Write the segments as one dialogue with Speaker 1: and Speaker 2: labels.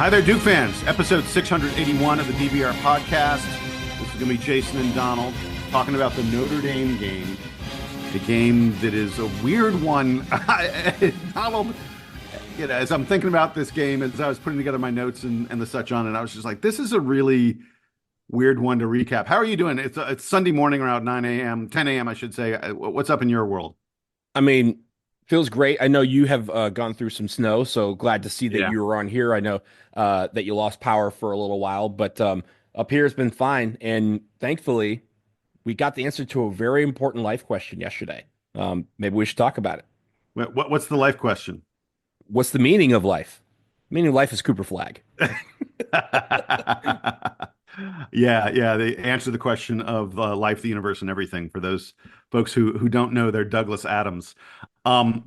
Speaker 1: Hi there, Duke fans. Episode 681 of the DVR podcast. This is going to be Jason and Donald talking about the Notre Dame game. The game that is a weird one. Donald, as I'm thinking about this game, as I was putting together my notes and the such on it, I was just like, this is a really weird one to recap. How are you doing? It's Sunday morning around 9 a.m., 10 a.m., I should say. What's up in your world?
Speaker 2: I mean, feels great. I know you have gone through some snow, so glad to see that
Speaker 1: Yeah.
Speaker 2: you were on here. I know that you lost power for a little while, but up here has been fine. And thankfully, we got the answer to a very important life question yesterday. Maybe we should talk about it.
Speaker 1: What's the life question?
Speaker 2: What's the meaning of life? Meaning of life is Cooper Flagg.
Speaker 1: Yeah. They answer the question of life, the universe, and everything. For those folks who don't know, they're Douglas Adams. I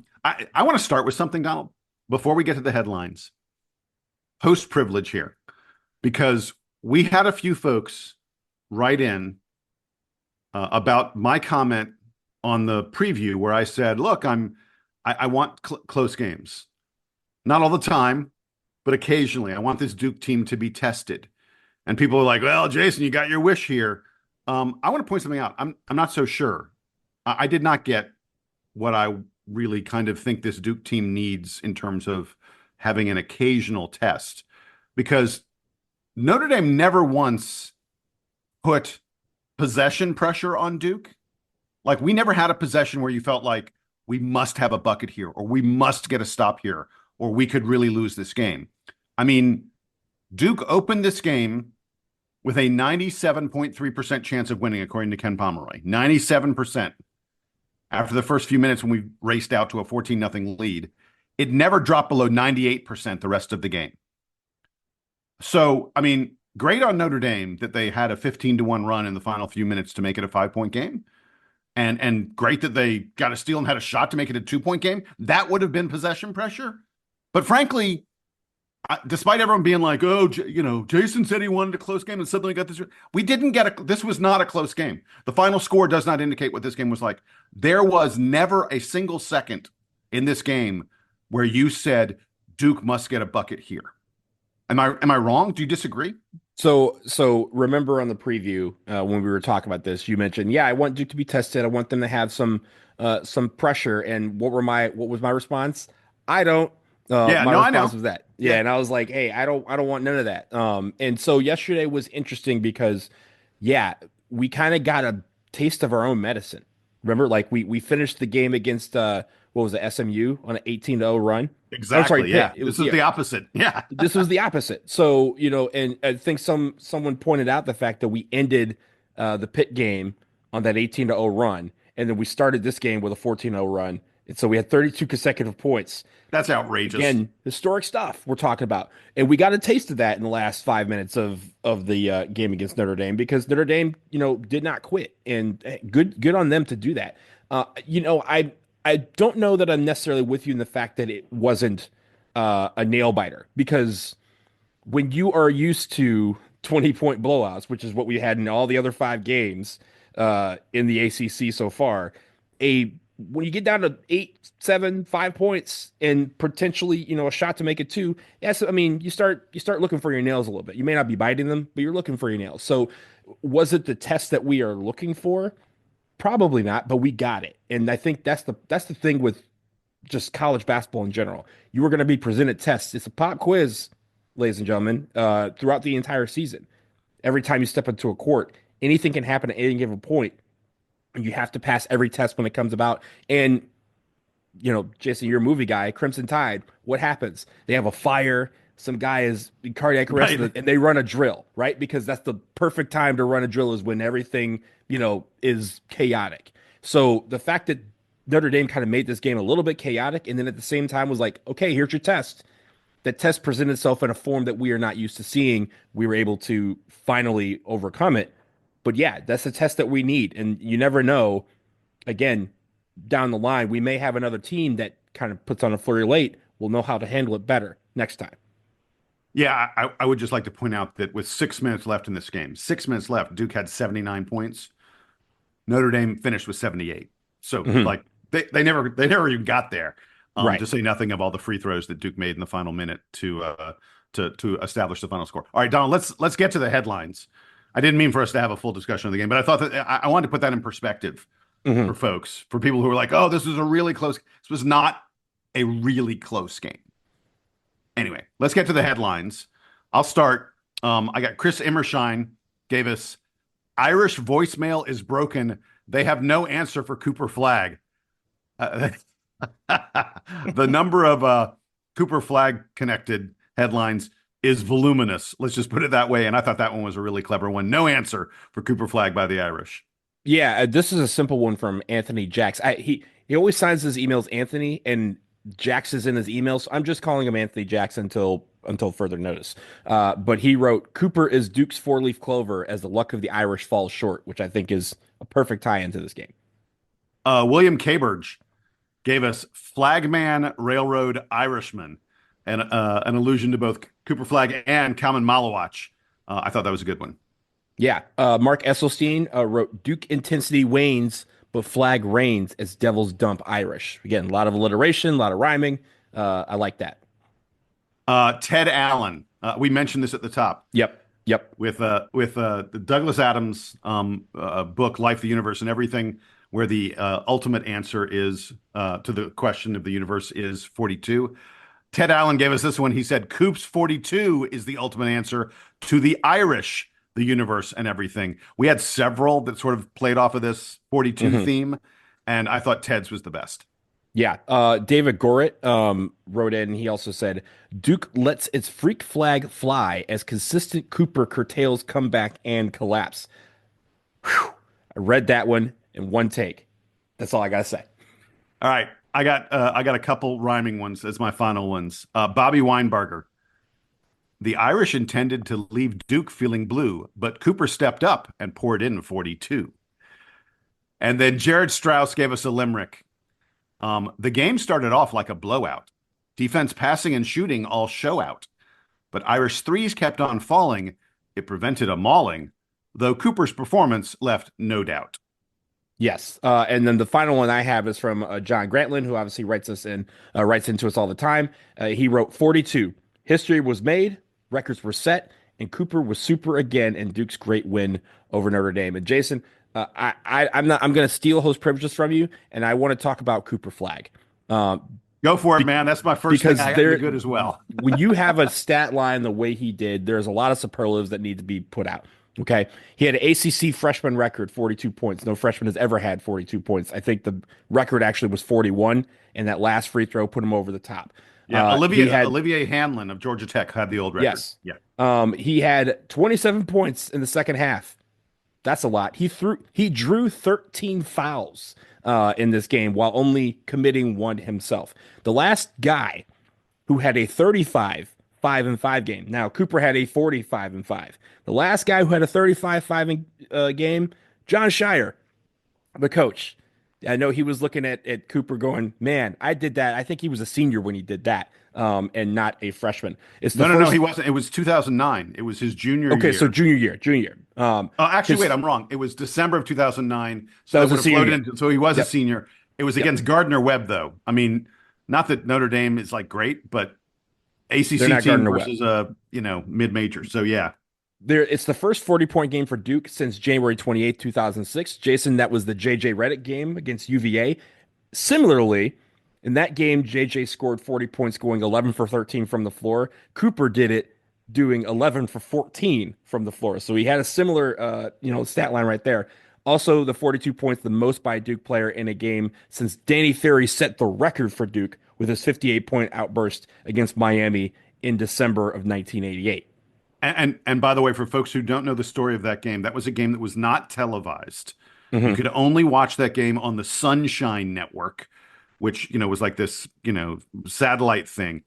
Speaker 1: want to start with something, Donald, before we get to the headlines. Host privilege here, because we had a few folks write in about my comment on the preview where I said, "Look, I want close games, not all the time, but occasionally. I want this Duke team to be tested." And people are like, "Well, Jason, you got your wish here." I want to point something out. I'm not so sure. I did not get what I really kind of think this Duke team needs in terms of having an occasional test, because Notre Dame never once put possession pressure on Duke. Like, we never had a possession where you felt like we must have a bucket here, or we must get a stop here, or we could really lose this game. I mean, Duke opened this game with a 97.3% chance of winning, according to Ken Pomeroy. 97%. After the first few minutes when we raced out to a 14-0 lead, it never dropped below 98% the rest of the game. So, I mean, great on Notre Dame that they had a 15-1 run in the final few minutes to make it a 5-point game. And great that they got a steal and had a shot to make it a 2-point game. That would have been possession pressure. But frankly, despite everyone being like, "Oh, Jason said he wanted a close game and suddenly got this," we didn't get this was not a close game. The final score does not indicate what this game was like. There was never a single second in this game where you said Duke must get a bucket here. Am I wrong? Do you disagree?
Speaker 2: So remember on the preview when we were talking about this, you mentioned, yeah, I want Duke to be tested. I want them to have some pressure. And what was my response? I don't.
Speaker 1: Yeah,
Speaker 2: My
Speaker 1: no, I
Speaker 2: response
Speaker 1: know.
Speaker 2: was that. Yeah,
Speaker 1: Yeah.
Speaker 2: and I was like, hey, I don't want none of that. And so yesterday was interesting because, yeah, we kind of got a taste of our own medicine. Remember, like we finished the game against what was it, SMU on an 18-0 run. I'm sorry,
Speaker 1: Exactly.
Speaker 2: Pitt.
Speaker 1: Yeah.
Speaker 2: It was
Speaker 1: This is
Speaker 2: yeah.
Speaker 1: the opposite. Yeah.
Speaker 2: This was the opposite. So, and I think someone pointed out the fact that we ended the Pitt game on that 18-0 run, and then we started this game with a 14-0 run. And so we had 32 consecutive points.
Speaker 1: That's outrageous.
Speaker 2: Again, historic stuff we're talking about. And we got a taste of that in the last 5 minutes of the game against Notre Dame, because Notre Dame, did not quit. And good on them to do that. I don't know that I'm necessarily with you in the fact that it wasn't a nail biter, because when you are used to 20-point blowouts, which is what we had in all the other 5 games in the ACC so far, a when you get down to 8, 7, 5 points and potentially, a shot to make it two, yes, I mean, you start looking for your nails a little bit. You may not be biting them, but you're looking for your nails. So was it the test that we are looking for? Probably not, but we got it. And I think that's the thing with just college basketball in general. You were going to be presented tests. It's a pop quiz, ladies and gentlemen, throughout the entire season. Every time you step into a court, anything can happen at any given point. You have to pass every test when it comes about. And, Jason, you're a movie guy, Crimson Tide. What happens? They have a fire. Some guy is in cardiac arrest,
Speaker 1: Right.
Speaker 2: and they run a drill, right? Because that's the perfect time to run a drill, is when everything, is chaotic. So the fact that Notre Dame kind of made this game a little bit chaotic, and then at the same time was like, okay, here's your test. That test presented itself in a form that we are not used to seeing. We were able to finally overcome it. But yeah, that's the test that we need. And you never know, again, down the line, we may have another team that kind of puts on a flurry late. We'll know how to handle it better next time.
Speaker 1: Yeah. I would just like to point out that with 6 minutes left in this game, 6 minutes left, Duke had 79 points. Notre Dame finished with 78. So,
Speaker 2: Mhm.
Speaker 1: like, they never even got there.
Speaker 2: Right.
Speaker 1: To say nothing of all the free throws that Duke made in the final minute to to establish the final score. All right, Donald, let's get to the headlines. I didn't mean for us to have a full discussion of the game, but I thought that I wanted to put that in perspective for
Speaker 2: Hmm.
Speaker 1: folks, for people who are like, "Oh, this was a really close." This was not a really close game. Anyway, let's get to the headlines. I'll start. I got Chris Immershine gave us Irish voicemail is broken. They have no answer for Cooper Flagg. Uh, the number of Cooper Flagg connected headlines is voluminous. Let's just put it that way. And I thought that one was a really clever one. No answer for Cooper Flagg by the Irish.
Speaker 2: Yeah, this is a simple one from Anthony Jacks. He always signs his emails Anthony, and Jacks is in his emails. I'm just calling him Anthony Jacks until further notice. But he wrote Cooper is Duke's four-leaf clover as the luck of the Irish falls short, which I think is a perfect tie into this game.
Speaker 1: William Caberge gave us Flagman Railroad Irishman, and an allusion to both Cooper Flagg and Kalman Malawach. I thought that was a good one.
Speaker 2: Yeah, Mark Esselstein wrote Duke intensity wanes, but Flagg reigns as Devil's Dump Irish. Again, a lot of alliteration, a lot of rhyming. I like that.
Speaker 1: Ted Allen. We mentioned this at the top
Speaker 2: Yep, yep.
Speaker 1: with the Douglas Adams book, Life, the Universe, and Everything, where the ultimate answer is to the question of the universe is 42. Ted Allen gave us this one. He said, Coop's 42 is the ultimate answer to the Irish, the universe, and everything. We had several that sort of played off of this 42
Speaker 2: Hmm.
Speaker 1: theme, and I thought Ted's was the best.
Speaker 2: Yeah, David Gorrit wrote in. He also said Duke lets its freak flag fly as consistent Cooper curtails comeback and collapse. Whew. I read that one in one take. That's all I gotta say.
Speaker 1: All right. I got a couple rhyming ones as my final ones. Bobby Weinberger. The Irish intended to leave Duke feeling blue, but Cooper stepped up and poured in 42. And then Jared Strauss gave us a limerick. The game started off like a blowout. Defense, passing, and shooting all show out. But Irish threes kept on falling. It prevented a mauling, though Cooper's performance left no doubt.
Speaker 2: Yes, and then the final one I have is from John Grantland, who obviously writes into us all the time. He wrote 42. History was made, records were set, and Cooper was super again in Duke's great win over Notre Dame. And Jason, I'm going to steal host privileges from you, and I want to talk about Cooper Flagg. Um,
Speaker 1: Go for it, man. That's my first thing.
Speaker 2: because
Speaker 1: I got to be
Speaker 2: there
Speaker 1: good as well.
Speaker 2: when you have a stat line the way he did, there's a lot of superlatives that need to be put out. Okay. He had an ACC freshman record, 42 points. No freshman has ever had 42 points. I think the record actually was 41, and that last free throw put him over the top.
Speaker 1: Yeah,
Speaker 2: He had
Speaker 1: Olivier Hanlon of Georgia Tech had the old record.
Speaker 2: Yes.
Speaker 1: Yeah.
Speaker 2: He had 27 points in the second half. That's a lot. He drew 13 fouls in this game while only committing one himself. The last guy who had a 35 5-5 game. Now Cooper had a 45-5. The last guy who had a 35-5 game, John Shire, the coach. I know he was looking at Cooper going, man, I did that. I think he was a senior when he did that, and not a freshman. It's the
Speaker 1: No,
Speaker 2: first.
Speaker 1: he wasn't. It was 2009. It was his junior
Speaker 2: Okay, so
Speaker 1: year.
Speaker 2: junior year.
Speaker 1: Actually,
Speaker 2: His
Speaker 1: wait, I'm wrong. It was December of 2009. So
Speaker 2: That
Speaker 1: that
Speaker 2: was
Speaker 1: would
Speaker 2: a
Speaker 1: have
Speaker 2: senior
Speaker 1: floated
Speaker 2: year.
Speaker 1: into, so he was a
Speaker 2: Yep,
Speaker 1: senior. It was
Speaker 2: yep.
Speaker 1: against Gardner Webb, though. I mean, not that Notre Dame is like great, but
Speaker 2: They're
Speaker 1: ACC
Speaker 2: not
Speaker 1: team
Speaker 2: Gardner Webb.
Speaker 1: versus a, mid-major. So yeah.
Speaker 2: It's the first 40-point game for Duke since January 28th, 2006. Jason, that was the JJ Redick game against UVA. Similarly, in that game, JJ scored 40 points, going 11 for 13 from the floor. Cooper did it, doing 11 for 14 from the floor. So he had a similar, stat line right there. Also, the 42 points, the most by a Duke player in a game since Danny Ferry set the record for Duke with his 58-point outburst against Miami in December of 1988.
Speaker 1: And by the way, for folks who don't know the story of that game, that was a game that was not televised. You
Speaker 2: Mhm.
Speaker 1: could only watch that game on the Sunshine Network, which, was like this, satellite thing.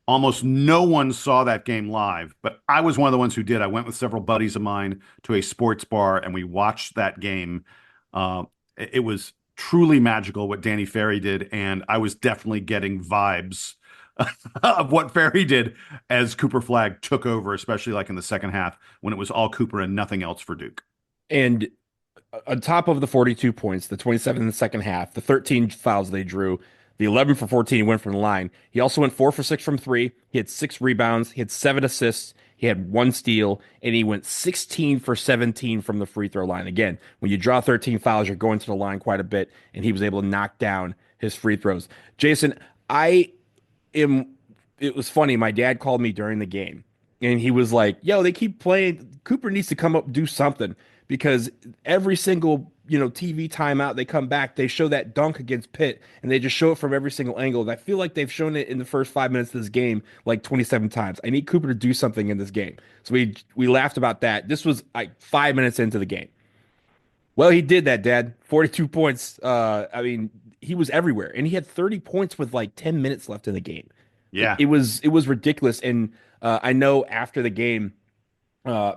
Speaker 1: Almost no one saw that game live, but I was one of the ones who did. I went with several buddies of mine to a sports bar and we watched that game. It was truly magical what Danny Ferry did, and I was definitely getting vibes of what Ferry did as Cooper Flagg took over, especially like in the second half when it was all Cooper and nothing else for Duke.
Speaker 2: And on top of the 42 points, the 27 in the second half, the 13 fouls they drew, The 11 for 14 he went from the line. He also went 4 for 6 from three. He had 6 rebounds. He had 7 assists. He had 1 steal, and he went 16 for 17 from the free throw line. Again, when you draw 13 fouls, you're going to the line quite a bit, and he was able to knock down his free throws. Jason, I am it was funny. My dad called me during the game and he was like, "Yo, they keep playing. Cooper needs to come up and do something because every single, TV timeout they come back, they show that dunk against Pitt and they just show it from every single angle. And I feel like they've shown it in the first 5 minutes of this game like 27 times. I need Cooper to do something in this game." So we laughed about that. This was like 5 minutes into the game. Well, he did that, Dad. 42 points. I mean, he was everywhere, and he had 30 points with like 10 minutes left in the game.
Speaker 1: Yeah.
Speaker 2: It was ridiculous. And I know after the game,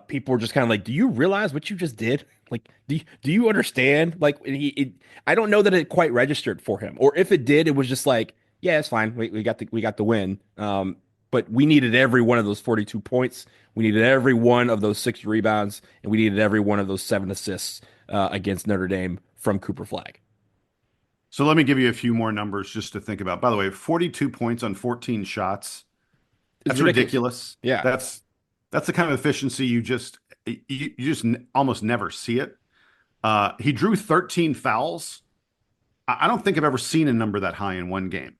Speaker 2: people were just kind of like, "Do you realize what you just did? Like, do you understand?" Like, I don't know that it quite registered for him, or if it did, it was just like, "Yeah, it's fine. We got the win." But we needed every one of those 42 points. We needed every one of those 6 rebounds, and we needed every one of those 7 assists against Notre Dame from Cooper Flagg.
Speaker 1: So let me give you a few more numbers just to think about. By the way, 42 points on 14 shots.
Speaker 2: It's
Speaker 1: That's
Speaker 2: ridiculous.
Speaker 1: ridiculous.
Speaker 2: Yeah.
Speaker 1: That's the kind of efficiency you just almost never see it. He drew 13 fouls. I don't think I've ever seen a number that high in one game.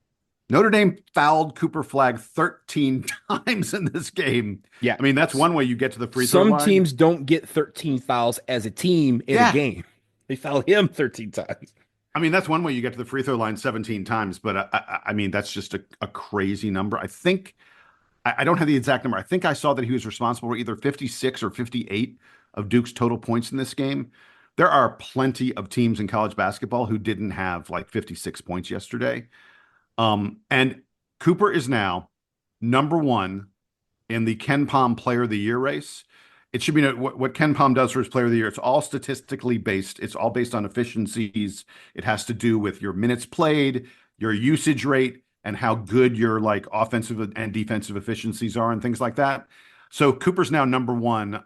Speaker 1: Notre Dame fouled Cooper Flagg 13 times in this game.
Speaker 2: Yeah.
Speaker 1: I mean, that's one way you get to the free throw
Speaker 2: Some
Speaker 1: line.
Speaker 2: teams don't get 13 fouls as a team in a
Speaker 1: Yeah.
Speaker 2: game. They foul him 13 times.
Speaker 1: I mean, that's one way you get to the free throw line 17 times, but I mean, that's just a crazy number. I don't have the exact number. I think I saw that he was responsible for either 56 or 58 of Duke's total points in this game. There are plenty of teams in college basketball who didn't have like 56 points yesterday. And Cooper is now number one in the Ken Palm Player of the Year race. It should be what Ken Palm does for his Player of the Year. It's all statistically based. It's all based on efficiencies. It has to do with your minutes played, your usage rate, and how good your like offensive and defensive efficiencies are, and things like that. So Cooper's now number one.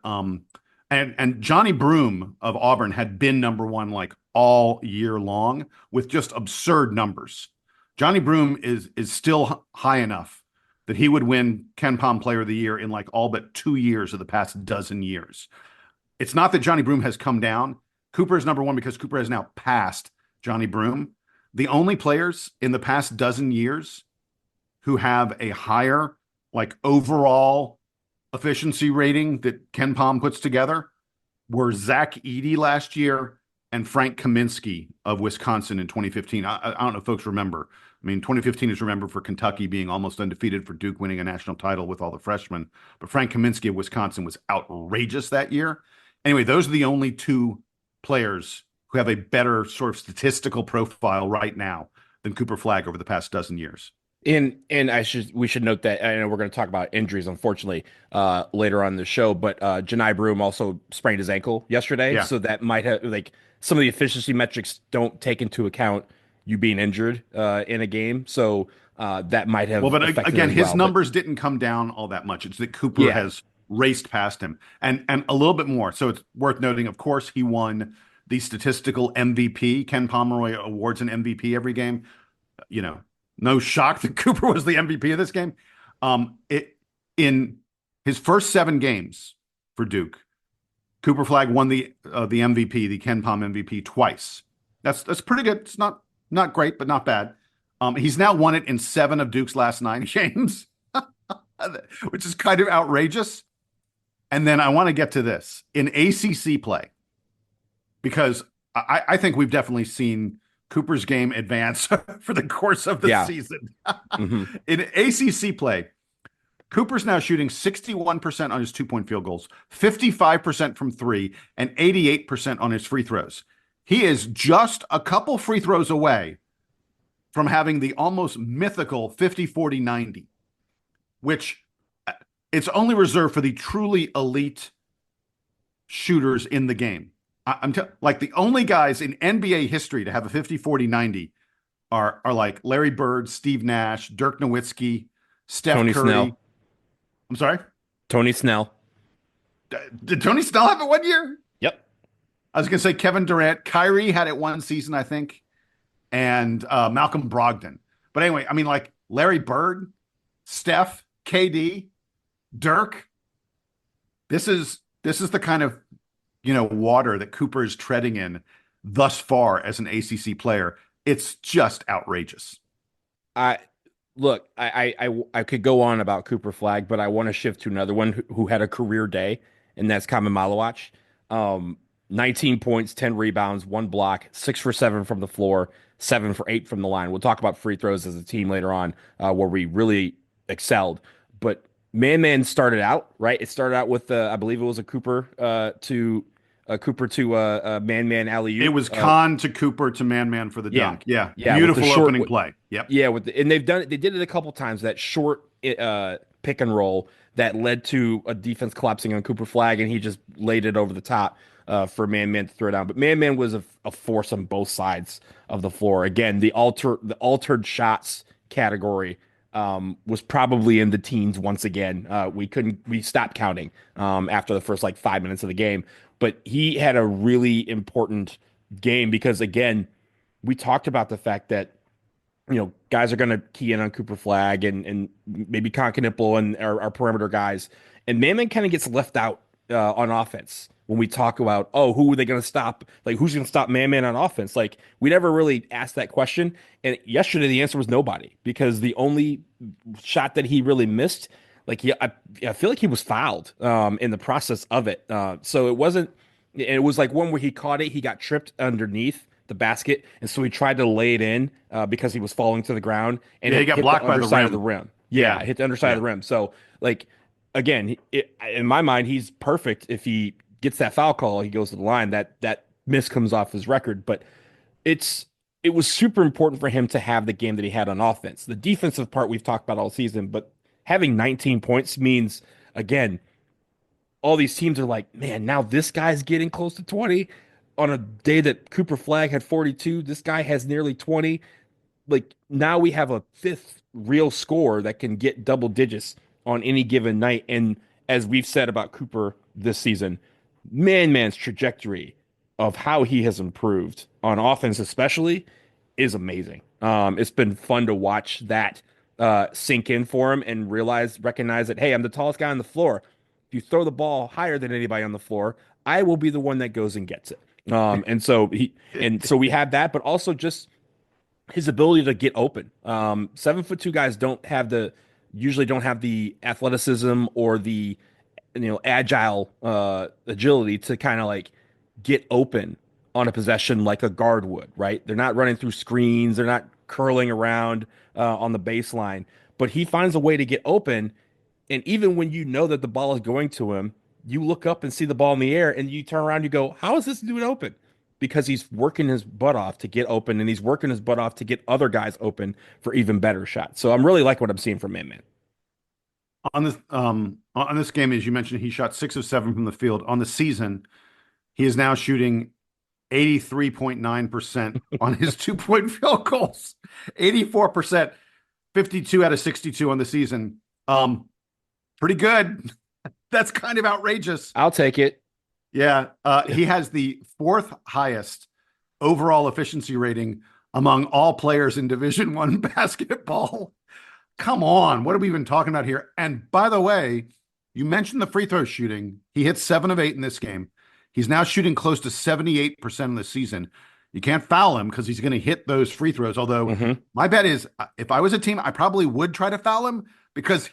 Speaker 1: And Johnny Broome of Auburn had been number one like all year long with just absurd numbers. Johnny Broome is still high enough that he would win Ken Palm Player of the Year in like all but 2 years of the past dozen years. It's not that Johnny Broome has come down. Cooper is number one because Cooper has now passed Johnny Broome. The only players in the past dozen years who have a higher like overall efficiency rating that Ken Palm puts together were Zach Edey last year and Frank Kaminsky of Wisconsin in 2015. I don't know if folks remember. I mean, 2015 is remembered for Kentucky being almost undefeated, for Duke winning a national title with all the freshmen. But Frank Kaminsky of Wisconsin was outrageous that year. Anyway, those are the only two players who have a better sort of statistical profile right now than Cooper Flagg over the past dozen years.
Speaker 2: And we should note that I know we're going to talk about injuries, unfortunately, later on in the show. But Janai Broome also sprained his ankle yesterday,
Speaker 1: Yeah.
Speaker 2: so that might have like some of the efficiency metrics don't take into account you being injured in a game, so that might
Speaker 1: Well,
Speaker 2: have
Speaker 1: but
Speaker 2: affected it
Speaker 1: again,
Speaker 2: as
Speaker 1: his
Speaker 2: well. But
Speaker 1: numbers didn't come down all that much. It's that Cooper
Speaker 2: yeah,
Speaker 1: has raced past him and a little bit more. So it's worth noting, of course, he won the statistical MVP. Ken Pomeroy awards an MVP every game. You know, no shock that Cooper was the MVP of this game. It in his first 7 games for Duke, Cooper Flagg won the MVP, the Ken Pom MVP twice. That's pretty good. It's not great, but not bad. He's now won it in 7 of Duke's last 9 games, which is kind of outrageous. And then I want to get to this in ACC play because I think we've definitely seen Cooper's game advance for the course of the
Speaker 2: yeah,
Speaker 1: season.
Speaker 2: hmm
Speaker 1: In ACC play, Cooper's now shooting 61% on his 2-point field goals, 55% from three, and 88% on his free throws. He is just a couple free throws away from having the almost mythical 50-40-90, which it's only reserved for the truly elite shooters in the game. Like the only guys in NBA history to have a 50-40-90 are like Larry Bird, Steve Nash, Dirk Nowitzki, Steph
Speaker 2: Tony
Speaker 1: Curry.
Speaker 2: Snell,
Speaker 1: I'm sorry?
Speaker 2: Tony Snell.
Speaker 1: Did Tony Snell have it one year?
Speaker 2: Yep.
Speaker 1: I was going to say Kevin Durant. Kyrie had it one season, I think, and Malcolm Brogdon. But anyway, I mean, like Larry Bird, Steph, KD, Dirk. This is the kind of water that Cooper is treading in thus far as an ACC player. It's just outrageous.
Speaker 2: I look, I could go on about Cooper Flagg, but I want to shift to another one who had a career day, and that's Kama Malawach. 19 points, 10 rebounds, one block, 6 for 7 from the floor, 7 for 8 from the line. We'll talk about free throws as a team later on, where we really excelled. But Man started out right. It started out with I believe it was a Cooper to Man alley
Speaker 1: It
Speaker 2: oop.
Speaker 1: was Khan to Cooper to Man for the
Speaker 2: Yeah,
Speaker 1: dunk. Yeah,
Speaker 2: yeah, with the
Speaker 1: beautiful
Speaker 2: short.
Speaker 1: opening play. Yep.
Speaker 2: Yeah, and they did it a couple times. That short pick and roll that led to a defense collapsing on Cooper Flagg, and he just laid it over the top for Man to throw down. But Man was a force on both sides of the floor. Again, the altered shots category was probably in the teens once again. We stopped counting after the first like 5 minutes of the game. But he had a really important game because again, we talked about the fact that guys are going to key in on Cooper Flagg and maybe Conkinipple and our perimeter guys. And Man kind of gets left out on offense when we talk about, oh, who are they going to stop? Like, who's going to stop Man on offense? Like, we never really asked that question. And yesterday, the answer was nobody because the only shot that he really missed, like, I feel like he was fouled in the process of it. So it was like one where he caught it, he got tripped underneath the basket, and so he tried to lay it in because he was falling to the ground, and
Speaker 1: Yeah, he
Speaker 2: it
Speaker 1: got
Speaker 2: hit the
Speaker 1: blocked by the
Speaker 2: underside of the
Speaker 1: rim.
Speaker 2: rim. Yeah,
Speaker 1: Yeah.
Speaker 2: it hit the underside of
Speaker 1: Yeah.
Speaker 2: the rim. So, like, again, in my mind, he's perfect. If he gets that foul call, he goes to the line. That miss comes off his record, but it's it was super important for him to have the game that he had on offense. The defensive part we've talked about all season, but having 19 points means again all these teams are like, man, now this guy's getting close to 20 on a day that Cooper Flagg had 42. This guy has nearly 20. Like now we have a fifth real scorer that can get double digits on any given night. And as we've said about Cooper this season, man's trajectory of how he has improved on offense, especially, is amazing. It's been fun to watch that sink in for him and recognize that, hey, I'm the tallest guy on the floor. If you throw the ball higher than anybody on the floor, I will be the one that goes and gets it. And so we have that, but also just his ability to get open. 7'2" guys usually don't have the athleticism or the agile agility to kind of like get open on a possession like a guard would, right? They're not running through screens, they're not curling around on the baseline, but he finds a way to get open. And even when you know that the ball is going to him, you look up and see the ball in the air and you turn around and you go, how is this dude open? Because he's working his butt off to get open and he's working his butt off to get other guys open for even better shots. So I'm really like what I'm seeing from Man.
Speaker 1: On this game, as you mentioned, he shot 6 of 7 from the field. On the season, he is now shooting 83.9% on his 2-point field goals. 84%, 52 out of 62 on the season. Pretty good. That's kind of outrageous.
Speaker 2: I'll take it.
Speaker 1: Yeah. He has the fourth highest overall efficiency rating among all players in Division One basketball. Come on, what are we even talking about here? And by the way, you mentioned the free throw shooting. He hit 7 of 8 in this game. He's now shooting close to 78% in the season. You can't foul him because he's going to hit those free throws. Although my bet is if I was a team, I probably would try to foul him because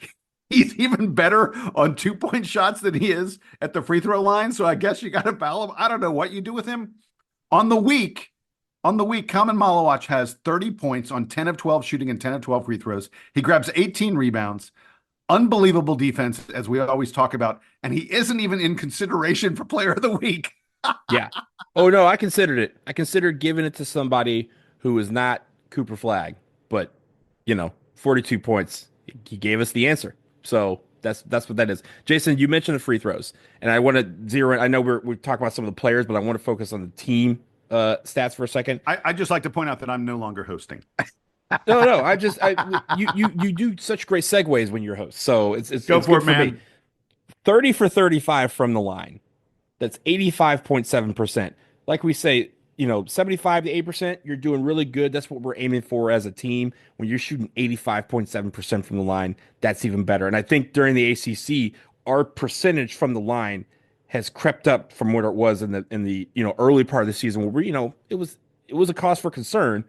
Speaker 1: he's even better on 2-point shots than he is at the free throw line. So I guess you got to foul him. I don't know what you do with him. On the week, Kaman Malawach has 30 points on 10 of 12 shooting and 10 of 12 free throws. He grabs 18 rebounds. Unbelievable defense, as we always talk about. And he isn't even in consideration for player of the week.
Speaker 2: Yeah. Oh no, I considered it. I considered giving it to somebody who is not Cooper Flagg, but 42 points. He gave us the answer. So that's what that is. Jason, you mentioned the free throws, and I want to zero in. I know we're talking about some of the players, but I want to focus on the team stats for a second.
Speaker 1: I just like to point out that I'm no longer hosting.
Speaker 2: No. You do such great segues when you're host, so
Speaker 1: Go
Speaker 2: it's
Speaker 1: for
Speaker 2: good
Speaker 1: it,
Speaker 2: for me.
Speaker 1: man.
Speaker 2: 30 for 35 from the line. That's 85.7%. Like we say, 75 to 8%, you're doing really good. That's what we're aiming for as a team. When you're shooting 85.7% from the line, that's even better. And I think during the ACC, our percentage from the line has crept up from what it was in the early part of the season where it was a cause for concern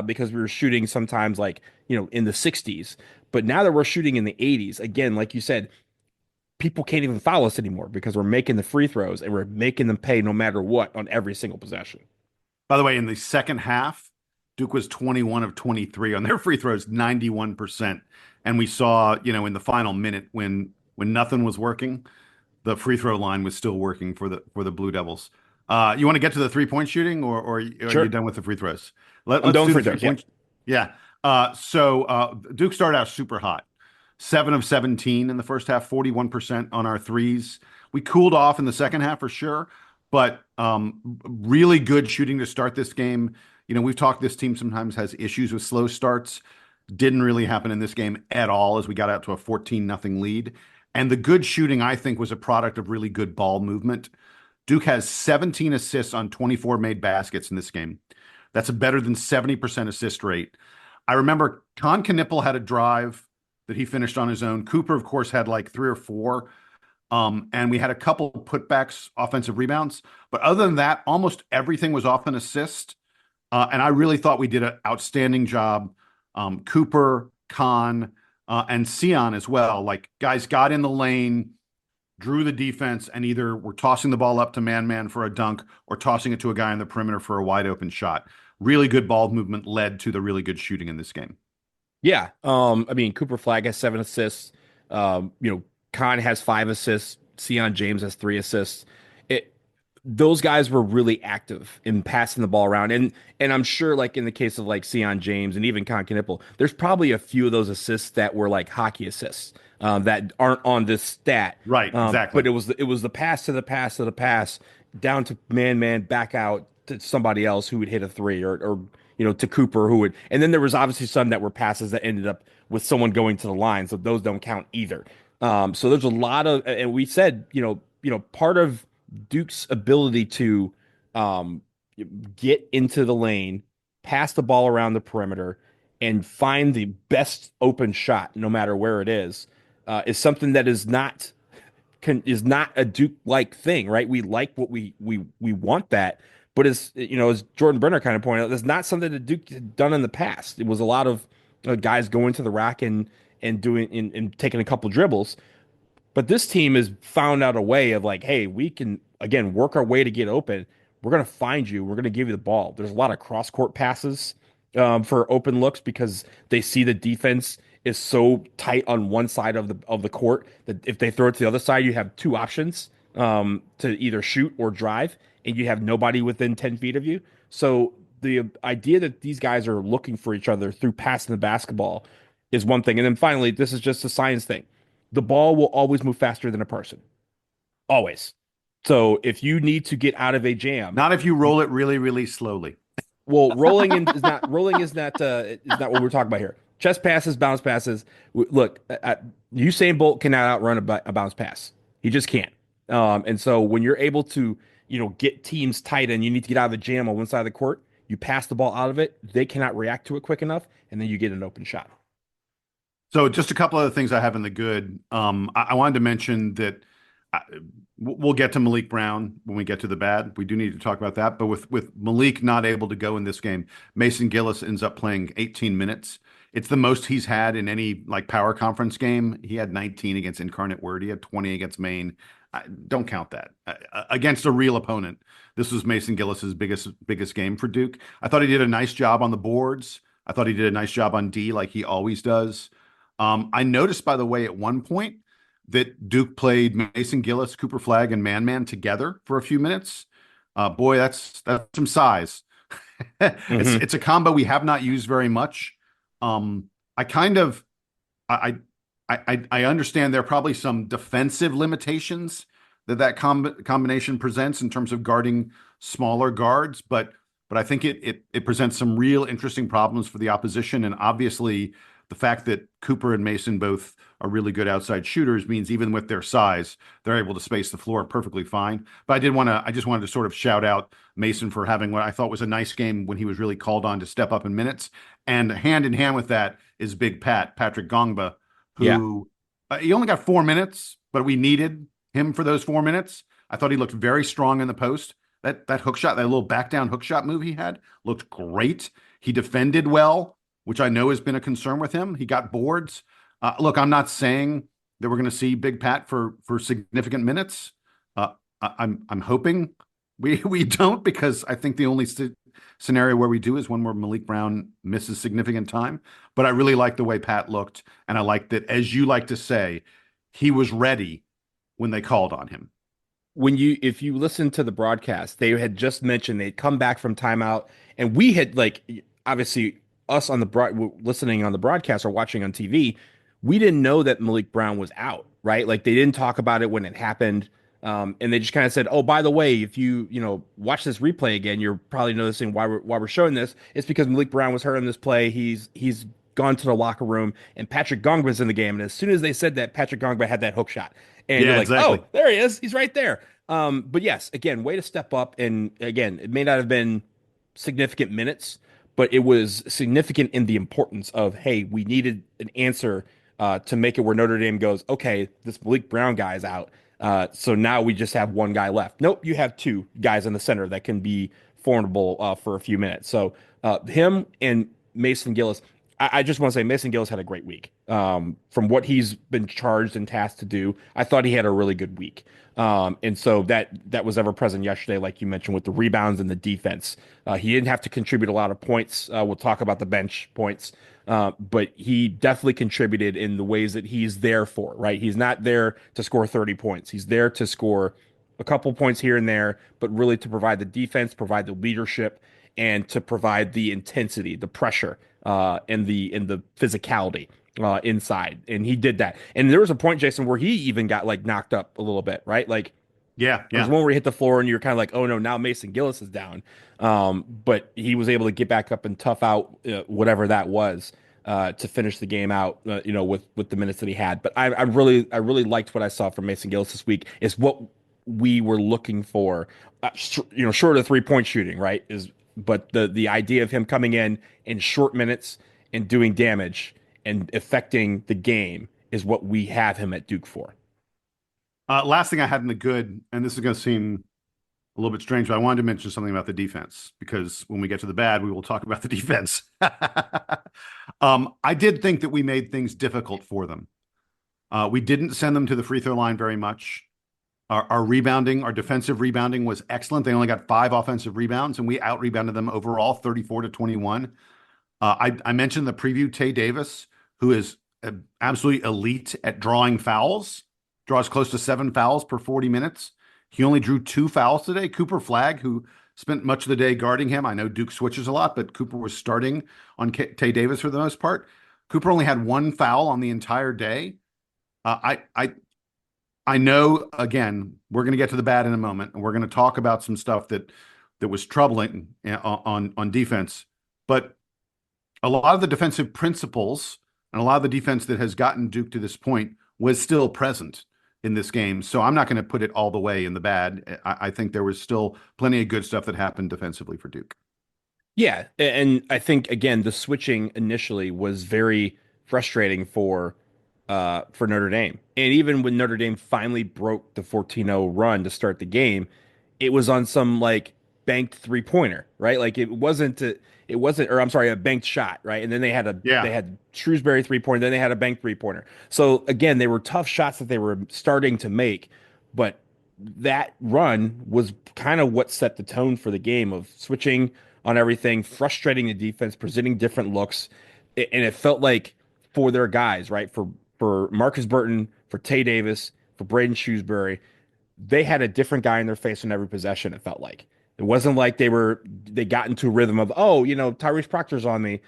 Speaker 2: because we were shooting sometimes like in the 60s. But now that we're shooting in the 80s, again, like you said, people can't even foul us anymore because we're making the free throws and we're making them pay no matter what on every single possession.
Speaker 1: By the way, in the second half, Duke was 21 of 23 on their free throws, 91%. And we saw, in the final minute when nothing was working, the free throw line was still working for the Blue Devils. You want to get to the 3-point shooting, or are you
Speaker 2: Sure.
Speaker 1: done with the free throws?
Speaker 2: I'm
Speaker 1: Let's
Speaker 2: done with
Speaker 1: do the
Speaker 2: free
Speaker 1: three
Speaker 2: throws. Yep.
Speaker 1: point. Yeah. So Duke started out super hot, 7 of 17 in the first half, 41% on our threes. We cooled off in the second half for sure, but really good shooting to start this game. We've talked, this team sometimes has issues with slow starts. Didn't really happen in this game at all as we got out to a 14-0 lead. And the good shooting, I think, was a product of really good ball movement. Duke has 17 assists on 24 made baskets in this game. That's a better than 70% assist rate. I remember Con Knipple had a drive that he finished on his own. Cooper, of course, had like 3 or 4. And we had a couple putbacks, offensive rebounds. But other than that, almost everything was off an assist. And I really thought we did an outstanding job. Cooper, Khan, and Sion as well. Like, guys got in the lane, drew the defense, and either were tossing the ball up to man for a dunk or tossing it to a guy on the perimeter for a wide open shot. Really good ball movement led to the really good shooting in this game.
Speaker 2: Yeah. I mean, Cooper Flagg has 7 assists. Khan has 5 assists. Sion James has 3 assists. It Those guys were really active in passing the ball around. And I'm sure like in the case of like Sion James and even Con Knipple, there's probably a few of those assists that were like hockey assists that aren't on this stat.
Speaker 1: Right,
Speaker 2: But
Speaker 1: exactly.
Speaker 2: it was the pass to the pass to the pass down to man back out to somebody else who would hit a three or to Cooper who would, and then there was obviously some that were passes that ended up with someone going to the line, so those don't count either. So there's a lot of, and we said, part of Duke's ability to um, get into the lane, pass the ball around the perimeter, and find the best open shot, no matter where it is something that is not a Duke like thing, right? We like what we want that, but as Jordan Brenner kind of pointed out, that's not something that Duke had done in the past. It was a lot of guys going to the rack and doing and taking a couple dribbles. But this team has found out a way of like, hey, we can again work our way to get open. We're gonna find you. We're gonna give you the ball. There's a lot of cross court passes for open looks because they see the defense is so tight on one side of the court that if they throw it to the other side, you have two options to either shoot or drive, and you have nobody within 10 feet of you. So the idea that these guys are looking for each other through passing the basketball is one thing. And then finally, this is just a science thing. The ball will always move faster than a person. Always. So if you need to get out of a jam,
Speaker 1: Not if you roll it really, really slowly.
Speaker 2: well, rolling is not what we're talking about here. Chest passes, bounce passes. Look, Usain Bolt cannot outrun a bounce pass. He just can't. And so when you're able to, get teams tight and you need to get out of the jam on one side of the court, you pass the ball out of it. They cannot react to it quick enough, and then you get an open shot.
Speaker 1: So just a couple other things I have in the good. I wanted to mention that I, we'll get to Malik Brown when we get to the bad. We do need to talk about that. But with Malik not able to go in this game, Mason Gillis ends up playing 18 minutes. It's the most he's had in any like power conference game. He had 19 against Incarnate Word. He had 20 against Maine. Don't count that against a real opponent. This was Mason Gillis's biggest game for Duke. I thought he did a nice job on the boards. I thought he did a nice job on D like he always does. I noticed, by the way, at one point that Duke played Mason Gillis, Cooper Flagg, and Man together for a few minutes. Boy, that's some size. It's
Speaker 2: Hmm.
Speaker 1: it's a combo we have not used very much. I kind of I understand there are probably some defensive limitations that combination presents in terms of guarding smaller guards, but I think it presents some real interesting problems for the opposition, and obviously the fact that Cooper and Mason both are really good outside shooters means even with their size, they're able to space the floor perfectly fine. But I just wanted to sort of shout out Mason for having what I thought was a nice game when he was really called on to step up in minutes. And hand in hand with that is Big Patrick Gongba,
Speaker 2: Yeah.
Speaker 1: who he only got 4 minutes, but we needed him for those 4 minutes. I thought he looked very strong in the post. That hook shot, that little back down hook shot move he had looked great. He defended well, which I know has been a concern with him. He got boards. Look, I'm not saying that we're going to see Big Pat for significant minutes. I'm hoping we don't, because I think the only scenario where we do is one where Malik Brown misses significant time. But I really like the way Pat looked, and I like that, as you like to say, he was ready when they called on him.
Speaker 2: When you if you listen to the broadcast, they had just mentioned they'd come back from timeout, and we had like obviously us on the listening on the broadcast or watching on TV, we didn't know that Malik Brown was out, right? Like they didn't talk about it when it happened. And they just kind of said, "Oh, by the way, if you watch this replay again, you're probably noticing why we're showing this. It's because Malik Brown was hurt in this play. He's gone to the locker room, and Patrick Gongba's in the game. And as soon as they said that, Patrick Gongba had that hook shot, and you're
Speaker 1: Yeah,
Speaker 2: like,
Speaker 1: exactly.
Speaker 2: oh, there he is. He's right there. But yes, again, way to step up. And again, it may not have been significant minutes, but it was significant in the importance of, hey, we needed an answer to make it where Notre Dame goes, okay, this Malik Brown guy is out. So now we just have one guy left. Nope, you have two guys in the center that can be formidable for a few minutes. So him and Mason Gillis, I just want to say Mason Gillis had a great week. From what he's been charged and tasked to do, I thought he had a really good week. And so that was ever present yesterday, like you mentioned, with the rebounds and the defense. He didn't have to contribute a lot of points. We'll talk about the bench points, but he definitely contributed in the ways that he's there for, right? He's not there to score 30 points. He's there to score a couple points here and there, but really to provide the defense, provide the leadership, and to provide the intensity, the pressure, and the physicality inside. And he did that. And there was a point, Jason, where he even got like knocked up a little bit, right? Like
Speaker 1: Yeah,
Speaker 2: there was
Speaker 1: yeah.
Speaker 2: one where he hit the floor and you're kind of like, oh no, now Mason Gillis is down. But he was able to get back up and tough out whatever that was to finish the game out, with the minutes that he had. But I really liked what I saw from Mason Gillis this week. Is what we were looking for, short of 3-point shooting, right? But the idea of him coming in short minutes and doing damage and affecting the game is what we have him at Duke for.
Speaker 1: Last thing I had in the good, and this is going to seem a little bit strange, but I wanted to mention something about the defense, because when we get to the bad, we will talk about the defense. I did think that we made things difficult for them. We didn't send them to the free throw line very much. Our rebounding, our defensive rebounding was excellent. They only got 5 offensive rebounds, and we out rebounded them overall 34-21. I mentioned the preview, Tay Davis, who is absolutely elite at drawing fouls, draws close to 7 fouls per 40 minutes. He only drew 2 fouls today. Cooper Flagg, who spent much of the day guarding him. I know Duke switches a lot, but Cooper was starting on Tay Davis for the most part. Cooper only had 1 foul on the entire day. I know, again, we're going to get to the bad in a moment, and we're going to talk about some stuff that was troubling on defense. But a lot of the defensive principles and a lot of the defense that has gotten Duke to this point was still present in this game. So I'm not going to put it all the way in the bad. I think there was still plenty of good stuff that happened defensively for Duke.
Speaker 2: Yeah, and I think again the switching initially was very frustrating for Notre Dame. And even when Notre Dame finally broke the 14-0 run to start the game, it was on some like banked three-pointer, right? Like it wasn't, or I'm sorry, a banked shot, right? And then they
Speaker 1: Yeah.
Speaker 2: had Shrewsbury three-pointer, then they had a banked three-pointer. So again, they were tough shots that they were starting to make, but that run was kind of what set the tone for the game of switching on everything, frustrating the defense, presenting different looks, and it felt like for their guys, right? For Marcus Burton, for Tay Davis, for Braden Shrewsbury, they had a different guy in their face on every possession. It felt like it wasn't like they got into a rhythm of, oh, Tyrese Proctor's on me,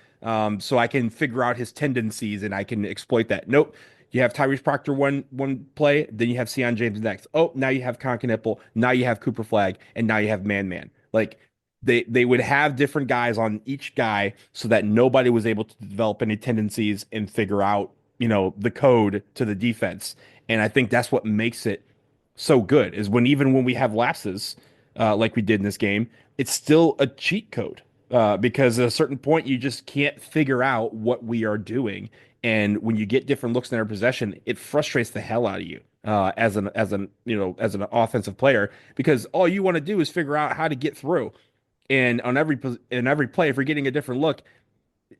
Speaker 2: so I can figure out his tendencies and I can exploit that. Nope. You have Tyrese Proctor one play, then you have Sion James next. Oh, now you have Conkin Now you have Cooper Flagg, and now you have Man Man. Like They would have different guys on each guy so that nobody was able to develop any tendencies and figure out, the code to the defense. And I think that's what makes it so good is when even when we have lapses, like we did in this game, it's still a cheat code. Because at a certain point, you just can't figure out what we are doing. And when you get different looks in our possession, it frustrates the hell out of you as an offensive player because all you want to do is figure out how to get through. And in every play, if you're getting a different look,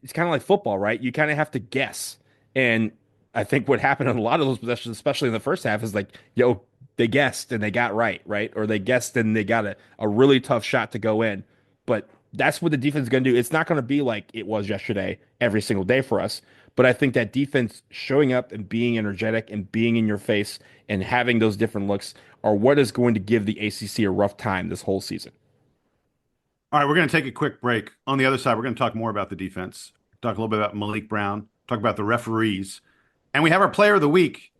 Speaker 2: it's kind of like football, right? You kind of have to guess. And I think what happened in a lot of those possessions, especially in the first half, is like, they guessed and they got right? Or they guessed and they got a really tough shot to go in. But that's what the defense is going to do. It's not going to be like it was yesterday every single day for us. But I think that defense showing up and being energetic and being in your face and having those different looks are what is going to give the ACC a rough time this whole season.
Speaker 1: All right, we're going to take a quick break. On the other side, we're going to talk more about the defense, talk a little bit about Malik Brown, talk about the referees, and we have our player of the week.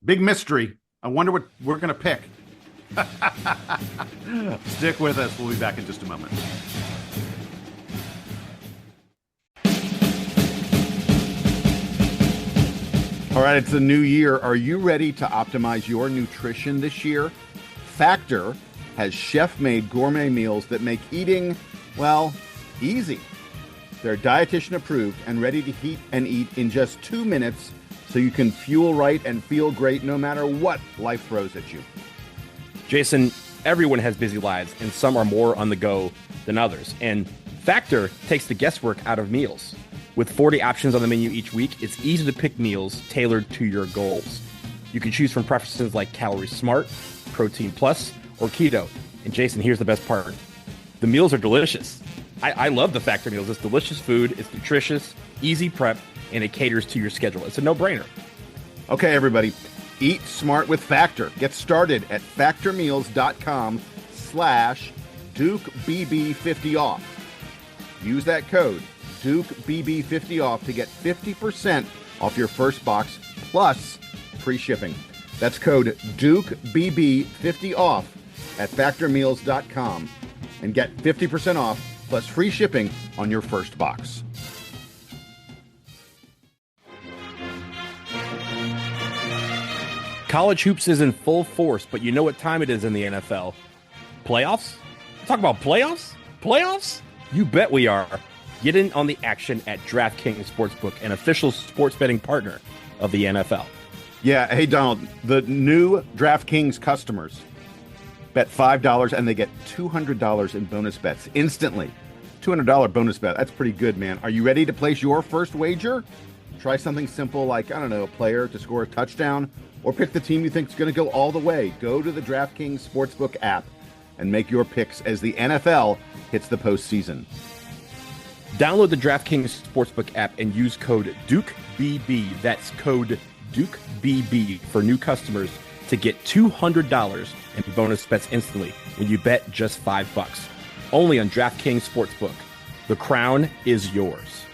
Speaker 1: Big mystery. I wonder what we're going to pick. Stick with us. We'll be back in just a moment. All right, it's a new year. Are you ready to optimize your nutrition this year? Factor has chef-made gourmet meals that make eating, well, easy. They're dietitian approved and ready to heat and eat in just 2 minutes so you can fuel right and feel great no matter what life throws at you.
Speaker 2: Jason, everyone has busy lives and some are more on the go than others. And Factor takes the guesswork out of meals. With 40 options on the menu each week, it's easy to pick meals tailored to your goals. You can choose from preferences like Calorie Smart, Protein Plus, or Keto. And Jason, here's the best part. The meals are delicious. I love the Factor meals. It's delicious food, it's nutritious, easy prep, and it caters to your schedule. It's a no-brainer.
Speaker 1: Okay, everybody, eat smart with Factor. Get started at factormeals.com/DukeBB50off. Use that code DukeBB50off to get 50% off your first box plus free shipping. That's code DukeBB50off at factormeals.com and get 50% off plus free shipping on your first box.
Speaker 2: College hoops is in full force, but you know what time it is in the NFL? Playoffs? Talk about playoffs? Playoffs? You bet we are. Get in on the action at DraftKings Sportsbook, an official sports betting partner of the NFL.
Speaker 1: Yeah, hey Donald, the new DraftKings customers bet $5 and they get $200 in bonus bets instantly. $200 bonus bet. That's pretty good, man. Are you ready to place your first wager? Try something simple like, I don't know, a player to score a touchdown, or pick the team you think is going to go all the way. Go to the DraftKings Sportsbook app and make your picks as the NFL hits the postseason.
Speaker 2: Download the DraftKings Sportsbook app and use code DukeBB. That's code DukeBB for new customers to get $200 in bonus bets instantly when you bet just $5. Only on DraftKings Sportsbook. The crown is yours.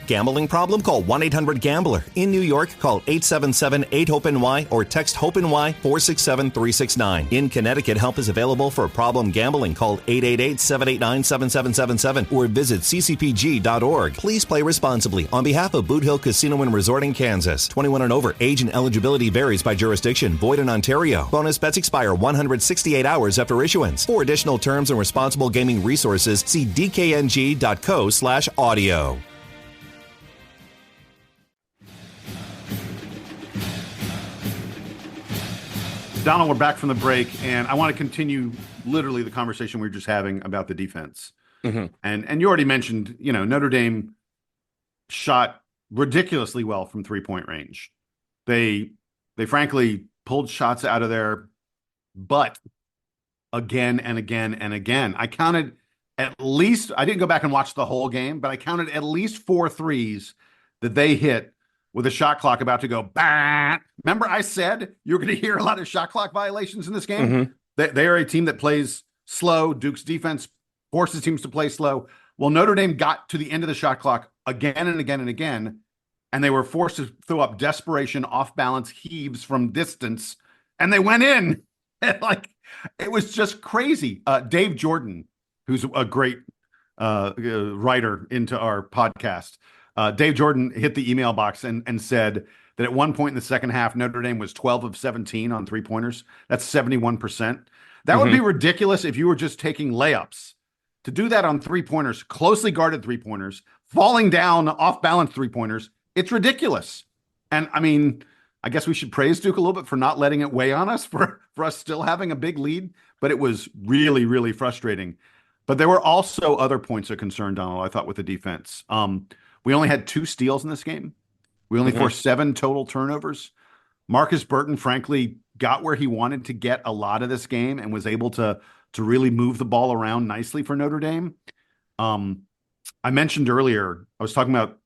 Speaker 3: Gambling problem? Call 1-800-GAMBLER. In New York, call 877-8-HOPE-NY or text HOPE-NY 467-369. In Connecticut, help is available for problem gambling. Call 888-789-7777 or visit ccpg.org. Please play responsibly. On behalf of Boot Hill Casino and Resort in Kansas, 21 and over. Age and eligibility varies by jurisdiction. Void in Ontario. Bonus bets expire 168 hours after issuance. For additional terms and responsible gaming resources, see dkng.co/audio.
Speaker 1: Donald, we're back from the break, and I want to continue literally the conversation we were just having about the defense.
Speaker 2: Mm-hmm.
Speaker 1: And you already mentioned, Notre Dame shot ridiculously well from three-point range. They frankly pulled shots out of their butt again and again and again. I counted at least, I didn't go back and watch the whole game, but I counted at least 4 threes that they hit with a shot clock about to go, bah! Remember I said you're going to hear a lot of shot clock violations in this game?
Speaker 2: Mm-hmm.
Speaker 1: They are a team that plays slow. Duke's defense forces teams to play slow. Well, Notre Dame got to the end of the shot clock again and again and again, and they were forced to throw up desperation, off-balance heaves from distance, and they went in. It was just crazy. Dave Jordan who's a great writer into our podcast. Dave Jordan hit the email box and said that at one point in the second half, Notre Dame was 12 of 17 on three pointers. That's 71%. That would be
Speaker 2: Hmm.
Speaker 1: ridiculous if you were just taking layups. To do that on three pointers, closely guarded three pointers, falling down off balance three pointers, it's ridiculous. And I mean, I guess we should praise Duke a little bit for not letting it weigh on us for us still having a big lead, but it was really, really frustrating. But there were also other points of concern, Donald, I thought, with the defense. We only had two steals in this game. We only
Speaker 2: Hmm.
Speaker 1: forced seven total turnovers. Marcus Burton, frankly, got where he wanted to get a lot of this game and was able to really move the ball around nicely for Notre Dame. Um, I mentioned earlier, I was talking about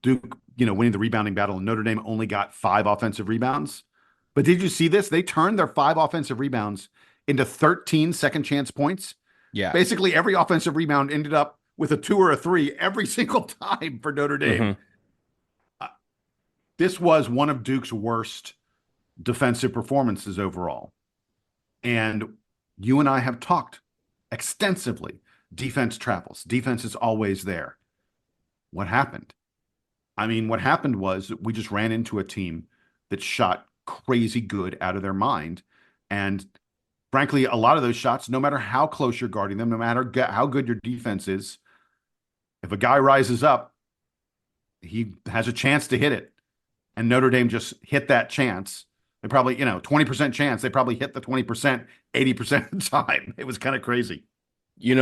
Speaker 1: Duke, winning the rebounding battle, and Notre Dame only got five offensive rebounds. But did you see this? They turned their five offensive rebounds into 13 second chance points.
Speaker 2: Yeah.
Speaker 1: Basically, every offensive rebound ended up with a two or a three every single time for Notre Dame.
Speaker 2: Hmm.
Speaker 1: Uh, this was one of Duke's worst defensive performances overall. And you and I have talked extensively. Defense travels, defense is always there. What happened? I mean, what happened was we just ran into a team that shot crazy good out of their mind. And frankly, a lot of those shots, no matter how close you're guarding them, no matter how good your defense is, if a guy rises up, he has a chance to hit it. And Notre Dame just hit that chance. They probably, 20% chance. They probably hit the 20% 80% of the time. It was kind of crazy.
Speaker 2: We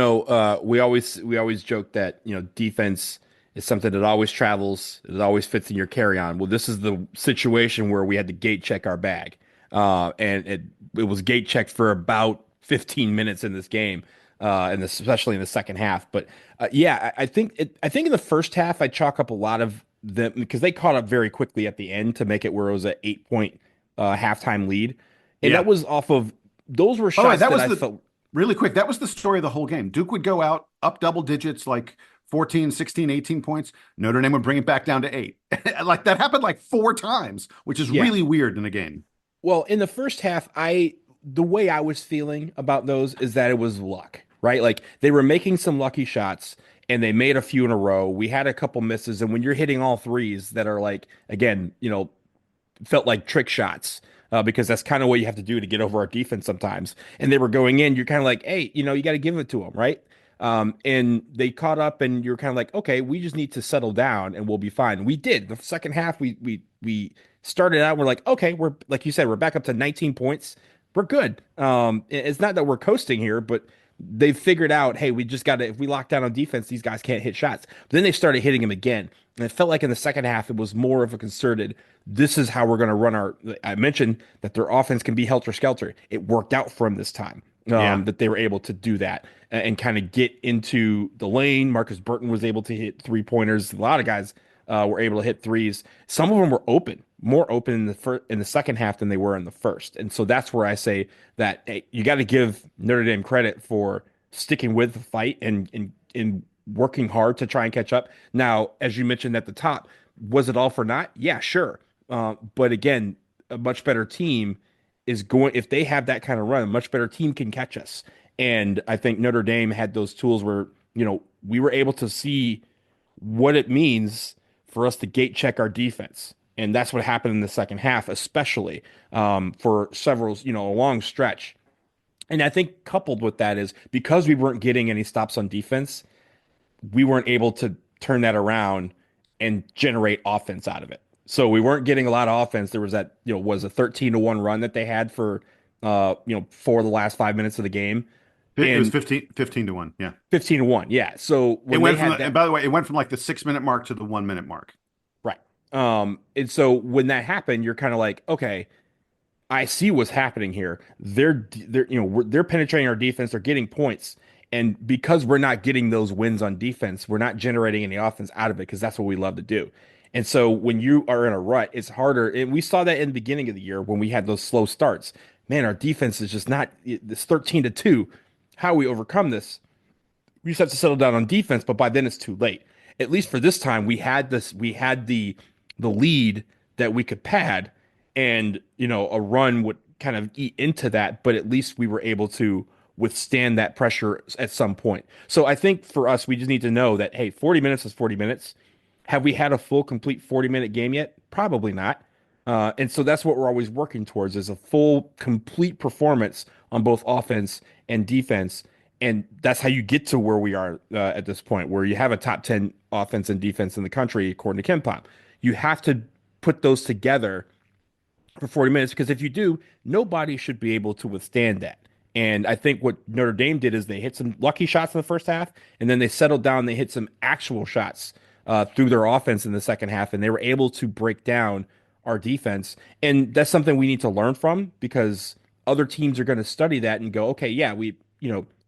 Speaker 2: always joke that defense is something that always travels, it always fits in your carry-on. Well, this is the situation where we had to gate check our bag, and it was gate checked for about 15 minutes in this game, and especially in the second half. But yeah, I think in the first half I chalk up a lot of them because they caught up very quickly at the end to make it where it was an 8 point halftime lead, and that
Speaker 1: Yeah.
Speaker 2: was off of those were
Speaker 1: By the way,
Speaker 2: shots
Speaker 1: that
Speaker 2: that
Speaker 1: was
Speaker 2: I
Speaker 1: the
Speaker 2: felt.
Speaker 1: really quick. That was the story of the whole game. Duke would go out up double digits, like 14, 16, 18 points. Notre Dame would bring it back down to eight. Like that happened like four times, which is
Speaker 2: Yeah.
Speaker 1: really weird in a game.
Speaker 2: Well, in the first half, the way I was feeling about those is that it was luck, right? Like they were making some lucky shots and they made a few in a row. We had a couple misses, and when you're hitting all threes that are like, again, felt like trick shots. Because that's kind of what you have to do to get over our defense sometimes. And they were going in, you're kind of like, hey, you got to give it to them, right? And they caught up, and you're kind of like, okay, we just need to settle down, and we'll be fine. We did. The second half, we started out. We're like, okay, we're like you said, we're back up to 19 points. We're good. It's not that we're coasting here, but they've figured out, hey, we just got to. If we lock down on defense, these guys can't hit shots. But then they started hitting them again, and it felt like in the second half, it was more of a concerted. This is how we're going to run our. I mentioned that their offense can be helter skelter. It worked out for them this time.
Speaker 1: Yeah.
Speaker 2: That they were able to do that and kind of get into the lane. Marcus Burton was able to hit three pointers. A lot of guys were able to hit threes. Some of them were open, more open in the second half than they were in the first. And so that's where I say that hey, you got to give Notre Dame credit for sticking with the fight and working hard to try and catch up. Now, as you mentioned at the top, was it all for naught? Yeah, sure. But again, a much better team is going if they have that kind of run, a much better team can catch us. And I think Notre Dame had those tools where, we were able to see what it means for us to gate check our defense. And that's what happened in the second half, especially for several, a long stretch. And I think coupled with that is because we weren't getting any stops on defense, we weren't able to turn that around and generate offense out of it. So we weren't getting a lot of offense. There was that, was a 13-1 run that they had for the last 5 minutes of the game.
Speaker 1: It was
Speaker 2: And
Speaker 1: 15 to 1. Yeah.
Speaker 2: 15-1. Yeah. So
Speaker 1: It
Speaker 2: when they
Speaker 1: went from
Speaker 2: had
Speaker 1: the, and
Speaker 2: that,
Speaker 1: by the way, it went from like the 6 minute mark to the 1 minute mark.
Speaker 2: right. And so when that happened, you're kind of like, okay, I see what's happening here. They're penetrating our defense. They're getting points, and because we're not getting those wins on defense, we're not generating any offense out of it because that's what we love to do. And so when you are in a rut, it's harder. And we saw that in the beginning of the year when we had those slow starts. Man, our defense is just not this 13-2. How we overcome this? We just have to settle down on defense, but by then it's too late. At least for this time, we had the lead that we could pad, and a run would kind of eat into that, but at least we were able to withstand that pressure at some point. So I think for us, we just need to know that, hey, 40 minutes is 40 minutes. Have we had a full, complete 40-minute game yet? Probably not. And so that's what we're always working towards is a full, complete performance on both offense and defense. And that's how you get to where we are at this point, where you have a top 10 offense and defense in the country, according to Ken Pop. You have to put those together for 40 minutes because if you do, nobody should be able to withstand that. And I think what Notre Dame did is they hit some lucky shots in the first half, and then they settled down. They hit some actual shots through their offense in the second half, and they were able to break down our defense. And that's something we need to learn from because other teams are going to study that and go, okay, yeah,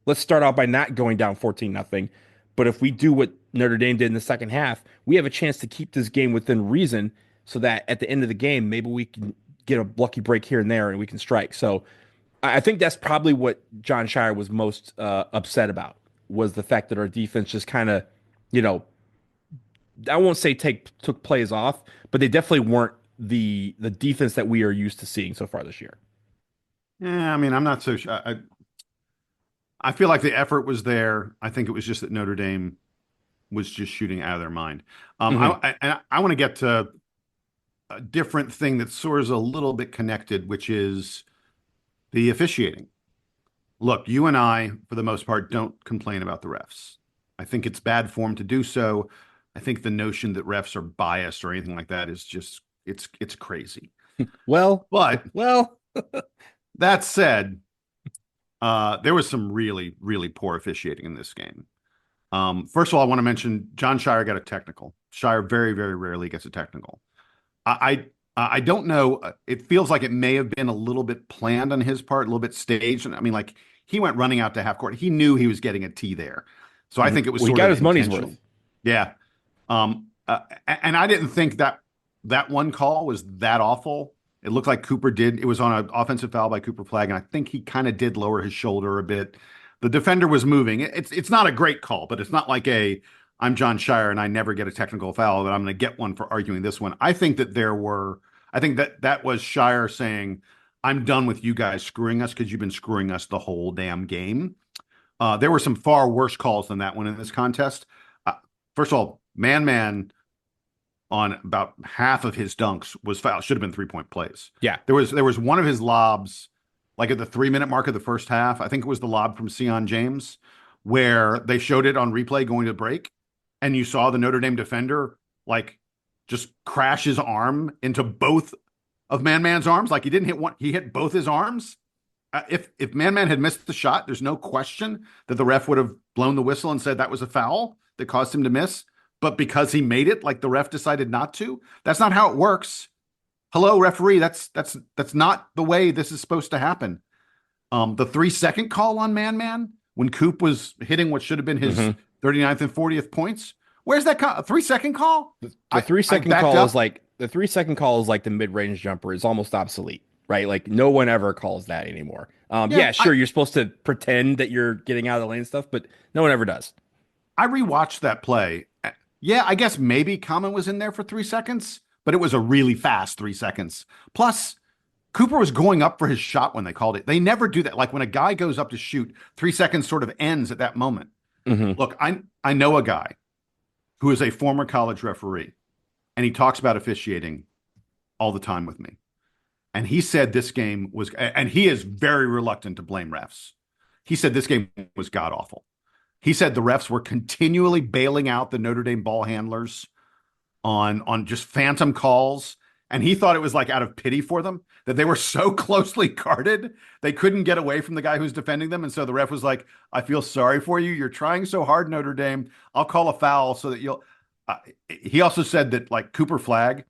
Speaker 2: let's start out by not going down 14-0. But if we do what Notre Dame did in the second half, we have a chance to keep this game within reason so that at the end of the game, maybe we can get a lucky break here and there and we can strike. So I think that's probably what John Shire was most upset about was the fact that our defense just kind of, you know, I won't say took plays off, but they definitely weren't the defense that we are used to seeing so far this year.
Speaker 1: Yeah, I mean, I'm not so sure. I feel like the effort was there. I think it was just that Notre Dame was just shooting out of their mind. I want to get to a different thing that sort of a little bit connected, which is the officiating. Look, you and I, for the most part, don't complain about the refs. I think it's bad form to do so. I think the notion that refs are biased or anything like that is just it's crazy. But that said, there was some really, really poor officiating in this game. First of all, I want to mention John Shire got a technical. Shire very, very rarely gets a technical. I don't know. It feels like it may have been a little bit planned on his part, a little bit staged. I mean, like he went running out to half court. He knew he was getting a T there, so I think it was
Speaker 2: he
Speaker 1: sort
Speaker 2: got
Speaker 1: of
Speaker 2: his money's
Speaker 1: intentional.
Speaker 2: worth.
Speaker 1: Yeah. And I didn't think that one call was that awful. It looked like Cooper did. It was on an offensive foul by Cooper Flagg, and I think he kind of did lower his shoulder a bit. The defender was moving. It's not a great call, but it's not like I'm John Shire and I never get a technical foul, but I'm going to get one for arguing this one. I think that was Shire saying, I'm done with you guys screwing us because you've been screwing us the whole damn game. There were some far worse calls than that one in this contest. First of all, man on about half of his dunks was foul. Should have been 3-point plays.
Speaker 2: Yeah.
Speaker 1: There was one of his lobs, like at the 3-minute mark of the first half. I think it was the lob from Sion James, where they showed it on replay going to break, and you saw the Notre Dame defender like just crash his arm into both of Man's arms. Like he didn't hit one, he hit both his arms. If Man had missed the shot, there's no question that the ref would have blown the whistle and said that was a foul that caused him to miss. But because he made it, like the ref decided not to. That's not how it works. Hello, referee. That's not the way this is supposed to happen. The 3-second call on Man when Coop was hitting what should have been his 39th and 40th points. Where's that 3-second call?
Speaker 2: The 3-second call is like the 3-second call is like the mid-range jumper. It's almost obsolete, right? Like no one ever calls that anymore. Sure, you're supposed to pretend that you're getting out of the lane stuff, but no one ever does.
Speaker 1: I rewatched that play. Yeah, I guess maybe Common was in there for 3 seconds, but it was a really fast 3 seconds. Plus, Cooper was going up for his shot when they called it. They never do that. Like when a guy goes up to shoot, 3 seconds sort of ends at that moment. Look, I know a guy who is a former college referee, and he talks about officiating all the time with me. And he said this game was, and he is very reluctant to blame refs. He said this game was god awful. He said the refs were continually bailing out the Notre Dame ball handlers on just phantom calls. And he thought it was like out of pity for them that they were so closely guarded, they couldn't get away from the guy who's defending them. And so the ref was like, I feel sorry for you. You're trying so hard, Notre Dame. I'll call a foul so that you'll. He also said that like Cooper Flagg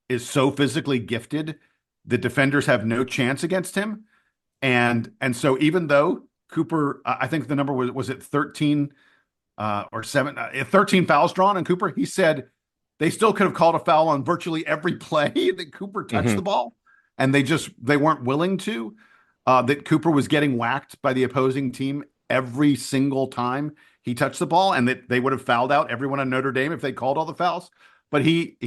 Speaker 1: is so physically gifted, the defenders have no chance against him. And so even though Cooper, I think the number was it 13 or 7, 13 fouls drawn on Cooper. He said they still could have called a foul on virtually every play that Cooper touched the ball, and they weren't willing to. That Cooper was getting whacked by the opposing team every single time he touched the ball, and that they would have fouled out everyone on Notre Dame if they called all the fouls. But he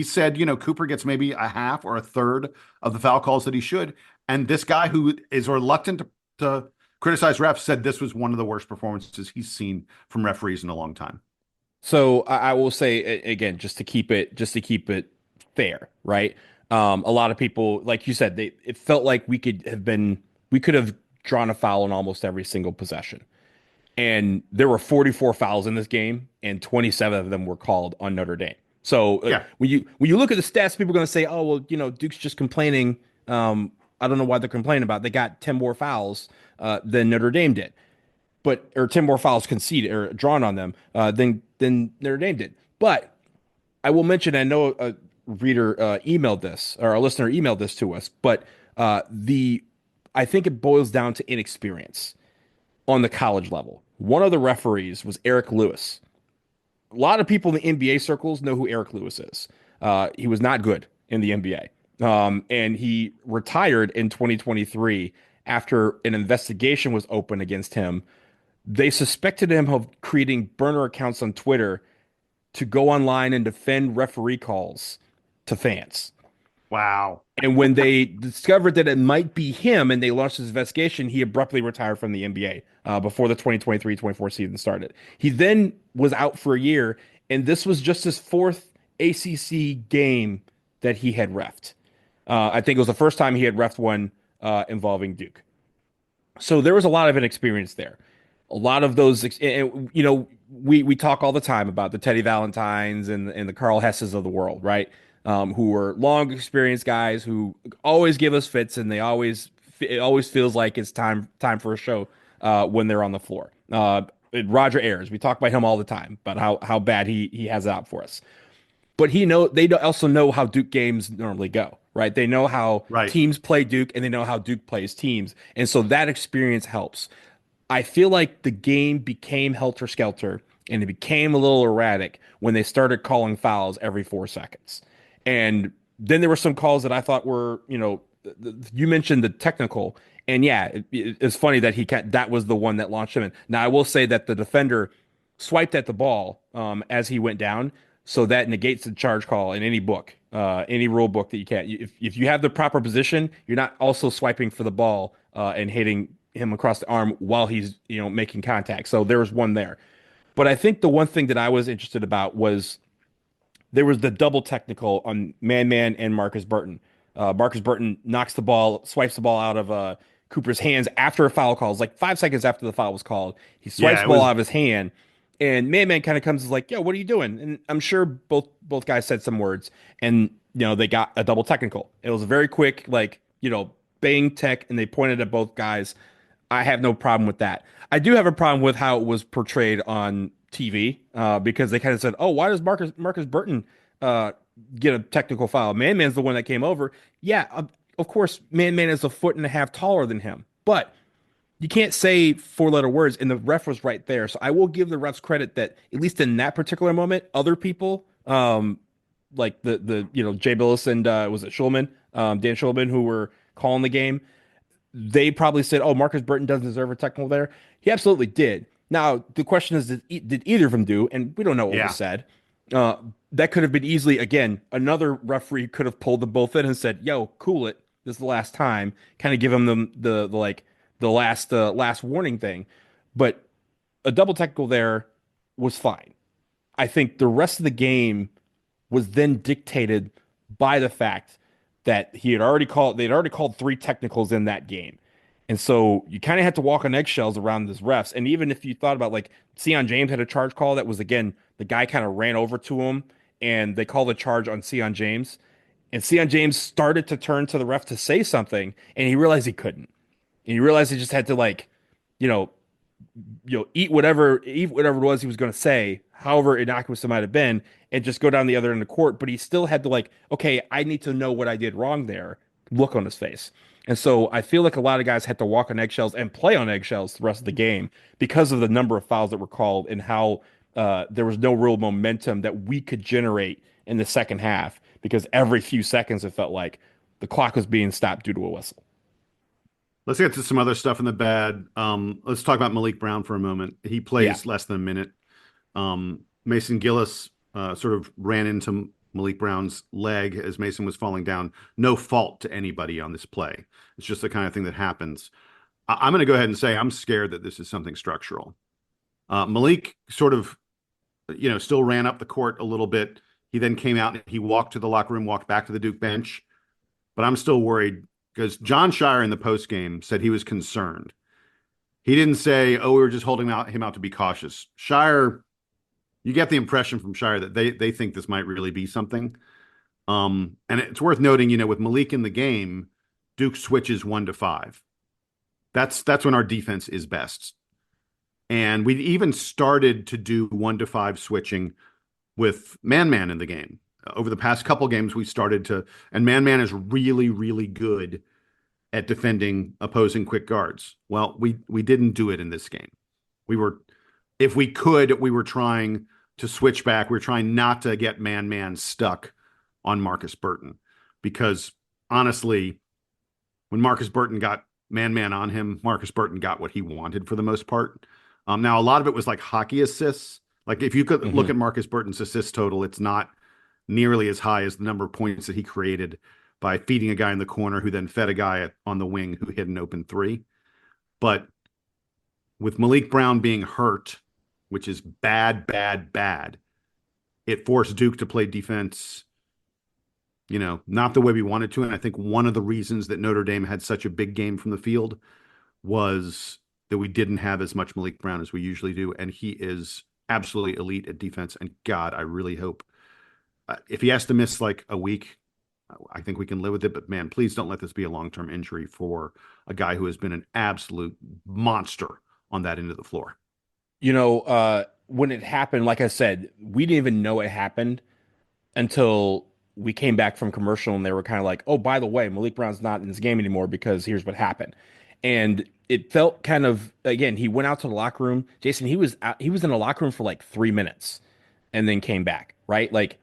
Speaker 1: said, Cooper gets maybe a half or a third of the foul calls that he should, and this guy who is reluctant to criticized refs, said this was one of the worst performances he's seen from referees in a long time.
Speaker 2: So I will say again, just to keep it fair, right? A lot of people, like you said, it felt like we could have drawn a foul in almost every single possession. And there were 44 fouls in this game, and 27 of them were called on Notre Dame. So
Speaker 1: Yeah,
Speaker 2: when you look at the stats, people are going to say, "Oh, well, Duke's just complaining." I don't know why they're complaining about. It. They got 10 more fouls than Notre Dame did, but or 10 more fouls conceded or drawn on them than Notre Dame did. But I will mention, I know a reader emailed this or a listener emailed this to us, but the I think it boils down to inexperience on the college level. One of the referees was Eric Lewis. A lot of people in the NBA circles know who Eric Lewis is. He was not good in the NBA. And he retired in 2023 after an investigation was open against him. They suspected him of creating burner accounts on Twitter to go online and defend referee calls to fans.
Speaker 1: wow.
Speaker 2: And when they discovered that it might be him and they launched this investigation, he abruptly retired from the NBA before the 2023-24 season started. He then was out for a year, and this was just his fourth ACC game that he had refed. I think it was the first time he had refed one involving Duke. So there was a lot of inexperience there. A lot of those, and, we talk all the time about the Teddy Valentines and the Carl Hesses of the world, right? Who are long experienced guys who always give us fits, and it always feels like it's time for a show when they're on the floor. Roger Ayers, we talk about him all the time about how bad he has it out for us. But they also know how Duke games normally go, right? They know how
Speaker 1: Right.
Speaker 2: teams play Duke, and they know how Duke plays teams, and so that experience helps. I feel like the game became helter skelter and it became a little erratic when they started calling fouls every 4 seconds. And then there were some calls that I thought were, you mentioned the technical, and yeah, it's funny that that was the one that launched him in. Now I will say that the defender swiped at the ball as he went down, so that negates the charge call in any book, any rule book that you can. If you have the proper position, you're not also swiping for the ball and hitting him across the arm while he's making contact. So there was one there. But I think the one thing that I was interested about was there was the double technical on Man and Marcus Burton. Marcus Burton swipes the ball out of Cooper's hands after a foul call. It's like 5 seconds after the foul was called. He swipes
Speaker 1: Yeah,
Speaker 2: the
Speaker 1: it
Speaker 2: ball
Speaker 1: was.
Speaker 2: out of his hand, and Man kind of comes and is like, "Yo, what are you doing?" And I'm sure both guys said some words, and they got a double technical. It was a very quick, like bang tech, and they pointed at both guys. I have no problem with that. I do have a problem with how it was portrayed on TV because they kind of said, "Oh, why does Marcus Burton uh, get a technical foul? Man's the one that came over." Yeah, of course, Man is a foot and a half taller than him, but you can't say four-letter words, and the ref was right there. So I will give the refs credit that at least in that particular moment, other people, like the Jay Billis and was it Schulman, Dan Schulman, who were calling the game, they probably said, "Oh, Marcus Burton doesn't deserve a technical there." He absolutely did. Now the question is, did either of them do? And we don't know what was
Speaker 1: Yeah.
Speaker 2: said. Uh, that could have been easily again another referee could have pulled them both in and said, "Yo, cool it. This is the last time." Kind of give them the like the last warning thing. But a double technical there was fine. I think the rest of the game was then dictated by the fact that they'd already called three technicals in that game. And so you kind of had to walk on eggshells around this refs. And even if you thought about like Sion James had a charge call that was again, the guy kind of ran over to him and they called the charge on Sion James. And Sion James started to turn to the ref to say something and he realized he couldn't. And he realized he just had to like, you know, eat whatever it was he was going to say, however innocuous it might have been, and just go down the other end of the court. But he still had to like, okay, I need to know what I did wrong there. Look on his face. And so I feel like a lot of guys had to walk on eggshells and play on eggshells the rest of the game because of the number of fouls that were called and how there was no real momentum that we could generate in the second half because every few seconds it felt like the clock was being stopped due to a whistle.
Speaker 1: Let's get to some other stuff in the bad. Let's talk about Malik Brown for a moment. He
Speaker 2: Yeah.
Speaker 1: plays less than a minute. Mason Gillis sort of ran into Malik Brown's leg as Mason was falling down. No fault to anybody on this play. It's just the kind of thing that happens. I'm going to go ahead and say I'm scared that this is something structural. Malik sort of, still ran up the court a little bit. He then came out and he walked to the locker room, walked back to the Duke bench. But I'm still worried because John Shire in the post game said he was concerned. He didn't say, "Oh, we were just holding him out to be cautious." Shire, you get the impression from Shire that they think this might really be something. And it's worth noting, with Malik in the game, Duke switches 1 to 5. That's when our defense is best. And we even started to do 1 to 5 switching with man in the game. Over the past couple games, we started to, and man is really, really good at defending opposing quick guards. Well, we didn't do it in this game. We were, if we could, we were trying to switch back. We were trying not to get man stuck on Marcus Burton because honestly, when Marcus Burton got man on him, Marcus Burton got what he wanted for the most part. Now, a lot of it was like hockey assists. Like if you could look at Marcus Burton's assist total, it's not nearly as high as the number of points that he created by feeding a guy in the corner who then fed a guy on the wing who hit an open three. But with Malik Brown being hurt, which is bad, it forced Duke to play defense, not the way we wanted to. And I think one of the reasons that Notre Dame had such a big game from the field was that we didn't have as much Malik Brown as we usually do. And he is absolutely elite at defense. And God, I really hope if he has to miss like a week, I think we can live with it. But man, please don't let this be a long-term injury for a guy who has been an absolute monster on that end of the floor.
Speaker 2: When it happened, like I said, we didn't even know it happened until we came back from commercial and they were kind of like, oh, by the way, Malik Brown's not in this game anymore because here's what happened. And it felt kind of, again, he went out to the locker room. Jason, he was in the locker room for like 3 minutes and then came back, right? Like,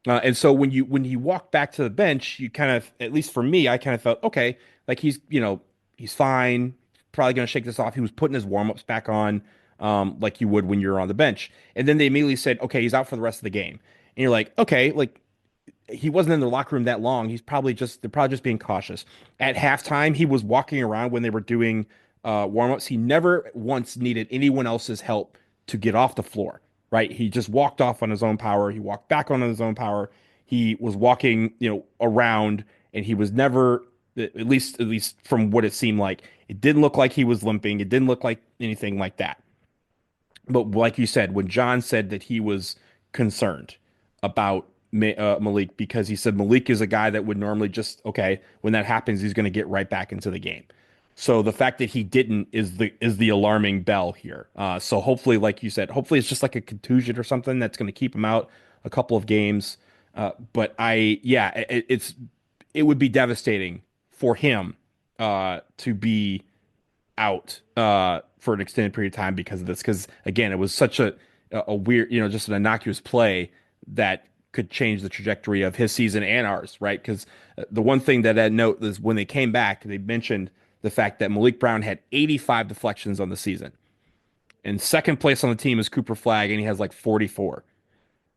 Speaker 2: and so when you walk back to the bench, you kind of, at least for me, I kind of felt, okay, like he's fine, probably going to shake this off. He was putting his warm-ups back on, like you would when you're on the bench. And then they immediately said, okay, he's out for the rest of the game. And you're like, okay, like he wasn't in the locker room that long. They're probably just being cautious. At halftime, he was walking around when they were doing warm-ups. He never once needed anyone else's help to get off the floor, right? He just walked off on his own power. He walked back on his own power. He was walking, around, and he was never, at least from what it seemed like, it didn't look like he was limping. It didn't look like anything like that. But like you said, when John said that he was concerned about Malik, because he said Malik is a guy that would normally just, okay, when that happens, he's going to get right back into the game. So the fact that he didn't is the alarming bell here. So hopefully, like you said, hopefully it's just like a contusion or something that's going to keep him out a couple of games. But it would be devastating for him to be out for an extended period of time because of this. Because again, it was such a weird, just an innocuous play that could change the trajectory of his season and ours, right? Because the one thing that I note is when they came back, they mentioned the fact that Malik Brown had 85 deflections on the season. And second place on the team is Cooper Flagg, and he has like 44.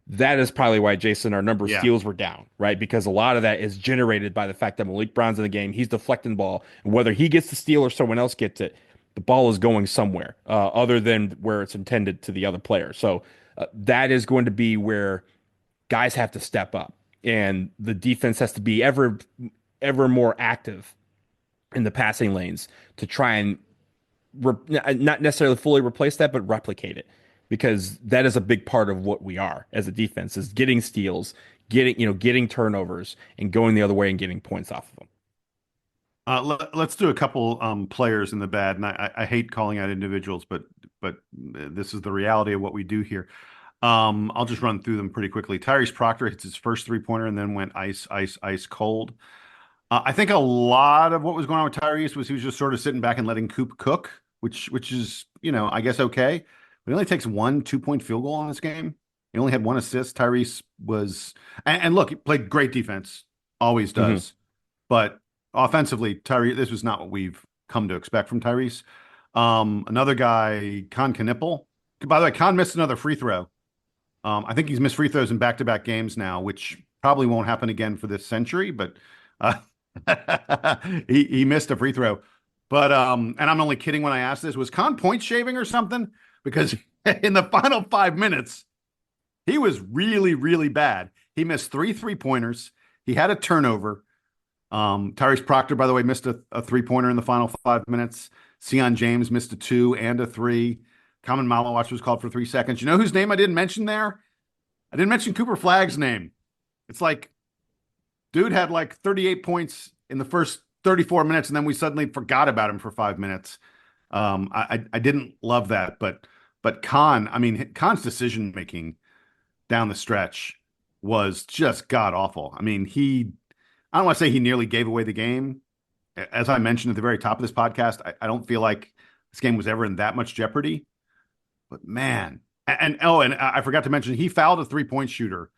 Speaker 2: That is probably why, Jason, our number of
Speaker 1: Yeah.
Speaker 2: steals were down, right? Because a lot of that is generated by the fact that Malik Brown's in the game. He's deflecting the ball. And whether he gets the steal or someone else gets it, the ball is going somewhere other than where it's intended to the other player. So that is going to be where guys have to step up. And the defense has to be ever more active in the passing lanes to try and not necessarily fully replace that, but replicate it, because that is a big part of what we are as a defense is getting steals, getting turnovers, and going the other way and getting points off of them.
Speaker 1: Let's do a couple players in the bad, and I hate calling out individuals, but this is the reality of what we do here. I'll just run through them pretty quickly. Tyrese Proctor hits his first 3-pointer and then went ice cold. I think a lot of what was going on with Tyrese was he was just sort of sitting back and letting Coop cook, which is, I guess okay. But he only takes 1 2-point field goal in this game. He only had 1 assist. Tyrese was, and look, he played great defense, always does. But offensively, Tyrese, this was not what we've come to expect from Tyrese. Another guy, Con Knipple. By the way, Con missed another free throw. I think he's missed free throws in back-to-back games now, which probably won't happen again for this century, but he missed a free throw. But and I'm only kidding when I ask this, was Khan point shaving or something? Because in the final 5 minutes, he was really, really bad. He missed three pointers. He had a turnover. Tyrese Proctor, by the way, missed a 3-pointer in the final 5 minutes. Sion James missed a 2 and a 3. Common Malawach was called for 3 seconds. You know whose name I didn't mention there? I didn't mention Cooper Flagg's name. It's like, dude had like 38 points in the first 34 minutes, and then we suddenly forgot about him for 5 minutes. I didn't love that, but Khan's decision making down the stretch was just god awful. I mean, I don't want to say he nearly gave away the game. As I mentioned at the very top of this podcast, I don't feel like this game was ever in that much jeopardy. But man, and I forgot to mention, he fouled a 3-point shooter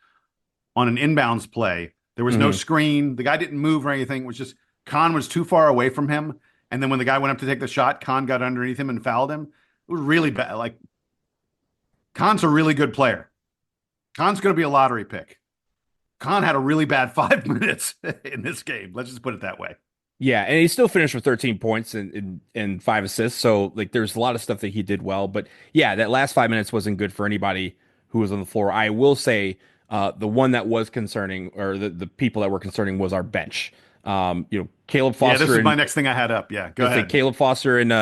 Speaker 1: on an inbounds play. There was no screen. The guy didn't move or anything. It was just Khan was too far away from him. And then when the guy went up to take the shot, Khan got underneath him and fouled him. It was really bad. Like, Khan's a really good player. Khan's going to be a lottery pick. Khan had a really bad 5 minutes in this game. Let's just put it that way.
Speaker 2: Yeah, and he still finished with 13 points and 5 assists. So like there's a lot of stuff that he did well. But yeah, that last 5 minutes wasn't good for anybody who was on the floor. I will say the one that was concerning, or the people that were concerning, was our bench. Caleb Foster.
Speaker 1: Yeah, this is my next thing I had up. Yeah, go ahead.
Speaker 2: Caleb Foster and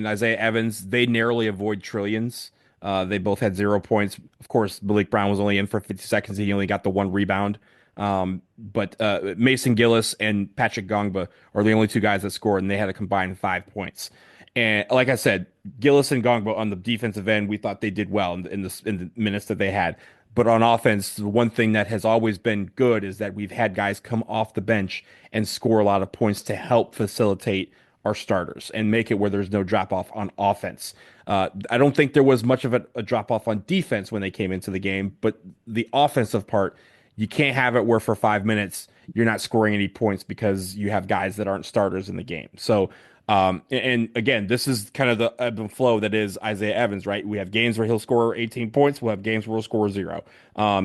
Speaker 2: Isaiah Evans, they narrowly avoid trillions. They both had 0 points. Of course, Malik Brown was only in for 50 seconds. He only got the one rebound. But Mason Gillis and Patrick Gongba are the only two guys that scored, and they had a combined 5 points. And like I said, Gillis and Gongba on the defensive end, we thought they did well in the minutes that they had. But on offense, the one thing that has always been good is that we've had guys come off the bench and score a lot of points to help facilitate our starters and make it where there's no drop off on offense. I don't think there was much of a drop off on defense when they came into the game, but the offensive part, you can't have it where for 5 minutes you're not scoring any points because you have guys that aren't starters in the game. So, and again, this is kind of the ebb and flow that is Isaiah Evans, right? We have games where he'll score 18 points. We'll have games where he'll score 0.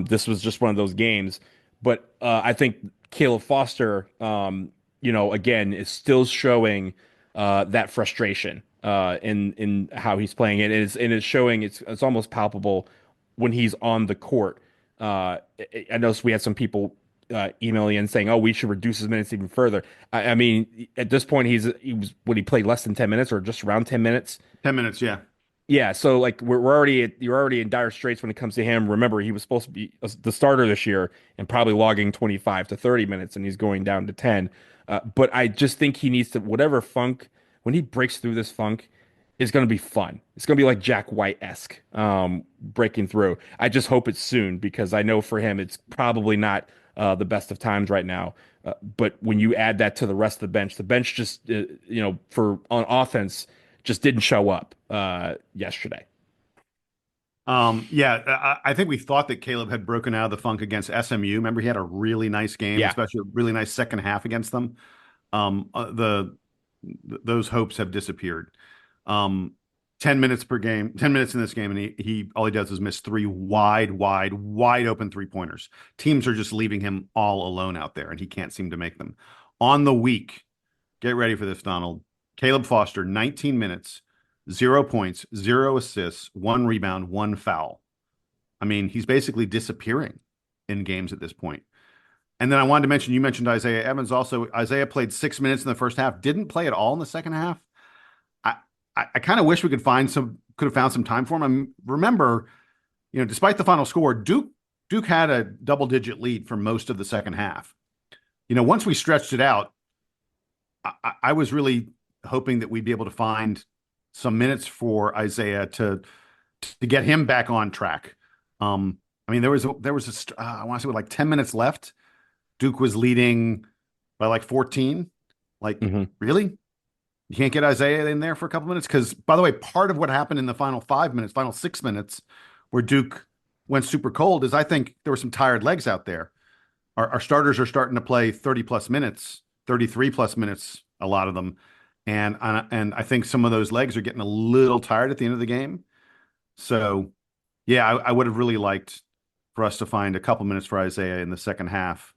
Speaker 2: This was just one of those games. But I think Caleb Foster, again, is still showing that frustration in how he's playing it. It's showing, it's almost palpable when he's on the court. I noticed we had some people emailing in saying, "Oh, we should reduce his minutes even further." I mean, at this point, he played less than 10 minutes or just around 10 minutes.
Speaker 1: 10 minutes, yeah.
Speaker 2: Yeah, so like you're already in dire straits when it comes to him. Remember, he was supposed to be the starter this year and probably logging 25 to 30 minutes, and he's going down to 10. But I just think he needs to, whatever funk, when he breaks through this funk, is going to be fun. It's going to be like Jack White-esque breaking through. I just hope it's soon because I know for him it's probably not the best of times right now. But when you add that to the rest of the bench just for on offense just didn't show up yesterday.
Speaker 1: I think we thought that Caleb had broken out of the funk against SMU. Remember, he had a really nice game, especially a really nice second half against them. Those hopes have disappeared. 10 minutes per game, 10 minutes in this game, and he all he does is miss 3 wide open 3-pointers. Teams are just leaving him all alone out there, and he can't seem to make them. On the week, get ready for this, Donald. Caleb Foster, 19 minutes, 0 points, 0 assists, 1 rebound, 1 foul. I mean, he's basically disappearing in games at this point. And then I wanted to mention, you mentioned Isaiah Evans also. Isaiah played 6 minutes in the first half, didn't play at all in the second half. I kind of wish we could have found some time for him. Remember, despite the final score, Duke had a double-digit lead for most of the second half. Once we stretched it out, I was really hoping that we'd be able to find some minutes for Isaiah to get him back on track. I mean, there was I want to say with like 10 minutes left, Duke was leading by like 14. Like, really? You can't get Isaiah in there for a couple minutes? Because, by the way, part of what happened in the final 6 minutes, where Duke went super cold, is I think there were some tired legs out there. Our starters are starting to play 30-plus minutes, 33-plus minutes, a lot of them. And I think some of those legs are getting a little tired at the end of the game. So, yeah, I would have really liked for us to find a couple minutes for Isaiah in the second half.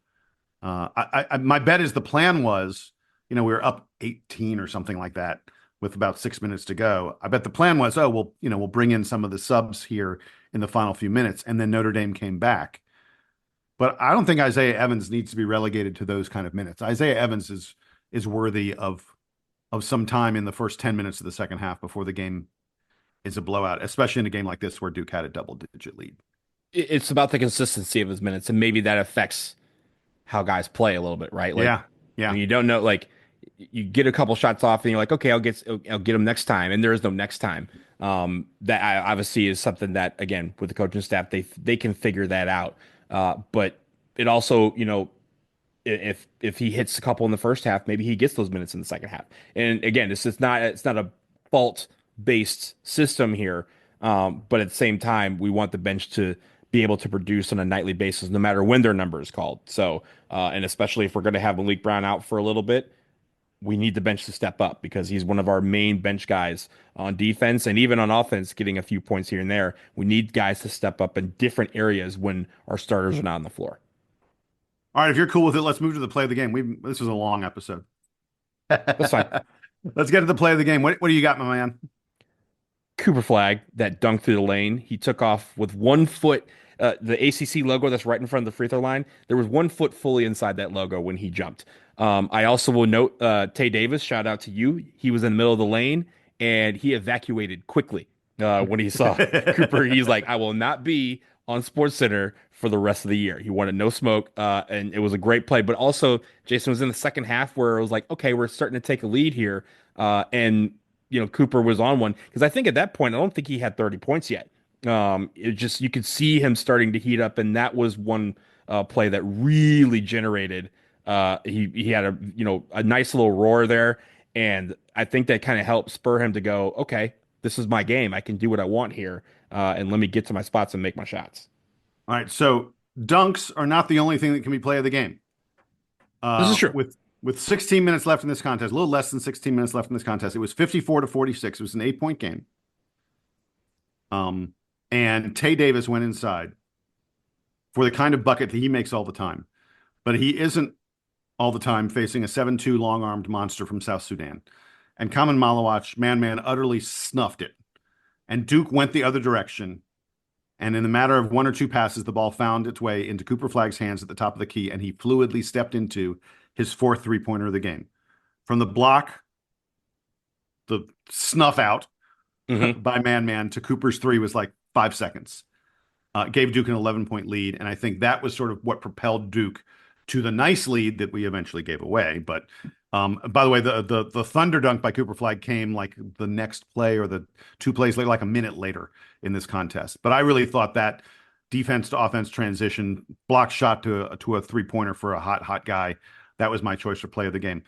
Speaker 1: My bet is the plan was, we were up 18 or something like that with about 6 minutes to go. I bet the plan was, oh, we'll bring in some of the subs here in the final few minutes, and then Notre Dame came back. But I don't think Isaiah Evans needs to be relegated to those kind of minutes. Isaiah Evans is worthy of some time in the first 10 minutes of the second half before the game is a blowout, especially in a game like this where Duke had a double-digit lead.
Speaker 2: It's about the consistency of his minutes, and maybe that affects how guys play a little bit, right? Like
Speaker 1: Yeah.
Speaker 2: when you don't know, like you get a couple shots off, and you're like, okay, I'll get him next time, and there is no next time. That obviously is something that, again, with the coaching staff, they can figure that out. But it also, if he hits a couple in the first half, maybe he gets those minutes in the second half. And again, it's not a fault based system here. But at the same time, we want the bench to be able to produce on a nightly basis, no matter when their number is called. So, and especially if we're going to have Malik Brown out for a little bit, we need the bench to step up because he's one of our main bench guys on defense and even on offense, getting a few points here and there. We need guys to step up in different areas when our starters are not on the floor.
Speaker 1: All right, if you're cool with it, let's move to the play of the game. This was a long episode.
Speaker 2: That's fine.
Speaker 1: Let's get to the play of the game. What do you got, my man?
Speaker 2: Cooper Flagg, that dunk through the lane. He took off with 1 foot. The ACC logo that's right in front of the free throw line, there was 1 foot fully inside that logo when he jumped. I also will note Tay Davis, shout out to you. He was in the middle of the lane and he evacuated quickly when he saw Cooper. He's like, I will not be on Sports Center for the rest of the year. He wanted no smoke, and it was a great play. But also, Jason, was in the second half where it was like, okay, we're starting to take a lead here, and Cooper was on one because I think at that point I don't think he had 30 points yet. It just you could see him starting to heat up, and that was one play that really generated. He had a nice little roar there, and I think that kind of helped spur him to go, okay, this is my game. I can do what I want here, and let me get to my spots and make my shots.
Speaker 1: All right, so dunks are not the only thing that can be play of the game.
Speaker 2: This is true.
Speaker 1: With 16 minutes left in this contest, a little less than 16 minutes left in this contest, it was 54-46. It was an 8-point game. And Tay Davis went inside for the kind of bucket that he makes all the time. But he isn't all the time facing a 7'2" long-armed monster from South Sudan. And Kaman Malawach, man, utterly snuffed it. And Duke went the other direction. And in a matter of 1 or 2 passes, the ball found its way into Cooper Flagg's hands at the top of the key, and he fluidly stepped into his 4th three-pointer of the game. From the block, the snuff out by man to Cooper's 3 was like 5 seconds. Gave Duke an 11-point lead, and I think that was sort of what propelled Duke to the nice lead that we eventually gave away. But by the way, the Thunder dunk by Cooper Flagg came like the next play or the 2 plays later, like a minute later in this contest. But I really thought that defense to offense transition, block shot to a 3-pointer for a hot guy, that was my choice for play of the game.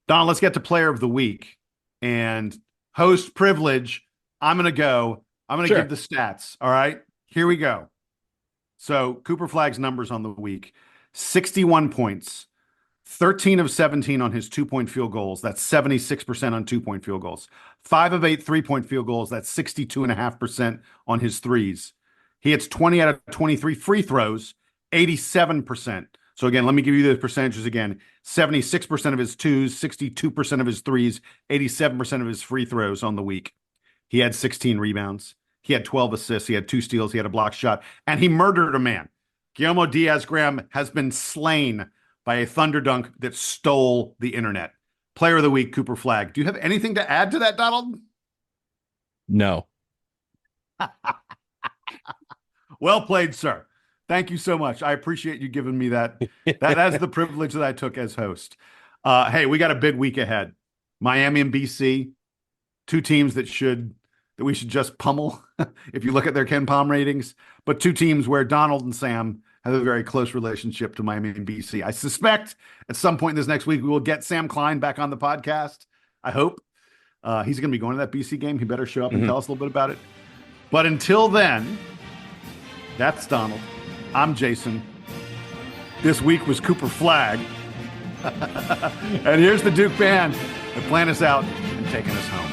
Speaker 1: Don, let's get to player of the week. And host privilege, I'm going to give the stats. All right, here we go. So Cooper Flagg's numbers on the week: 61 points, 13 of 17 on his 2-point field goals. That's 76% on 2-point field goals. 5 of 8 3-point field goals. That's 62.5% on his threes. He hits 20 out of 23 free throws, 87%. So again, let me give you the percentages again. 76% of his twos, 62% of his threes, 87% of his free throws on the week. He had 16 rebounds. He had 12 assists. He had 2 steals. He had a block shot. And he murdered a man. Guillermo Diaz-Graham has been slain by a thunder dunk that stole the internet. Player of the week, Cooper Flagg. Do you have anything to add to that, Donald?
Speaker 2: No.
Speaker 1: Well played, sir. Thank you so much. I appreciate you giving me that. That's the privilege that I took as host. Hey, we got a big week ahead. Miami and BC, 2 teams that we should just pummel if you look at their Ken Palm ratings, but 2 teams where Donald and Sam have a very close relationship to Miami and BC. I suspect at some point this next week we will get Sam Klein back on the podcast. I hope. He's going to be going to that BC game. He better show up and tell us a little bit about it. But until then, that's Donald. I'm Jason. This week was Cooper Flagg. And here's the Duke band that planned us out and taking us home.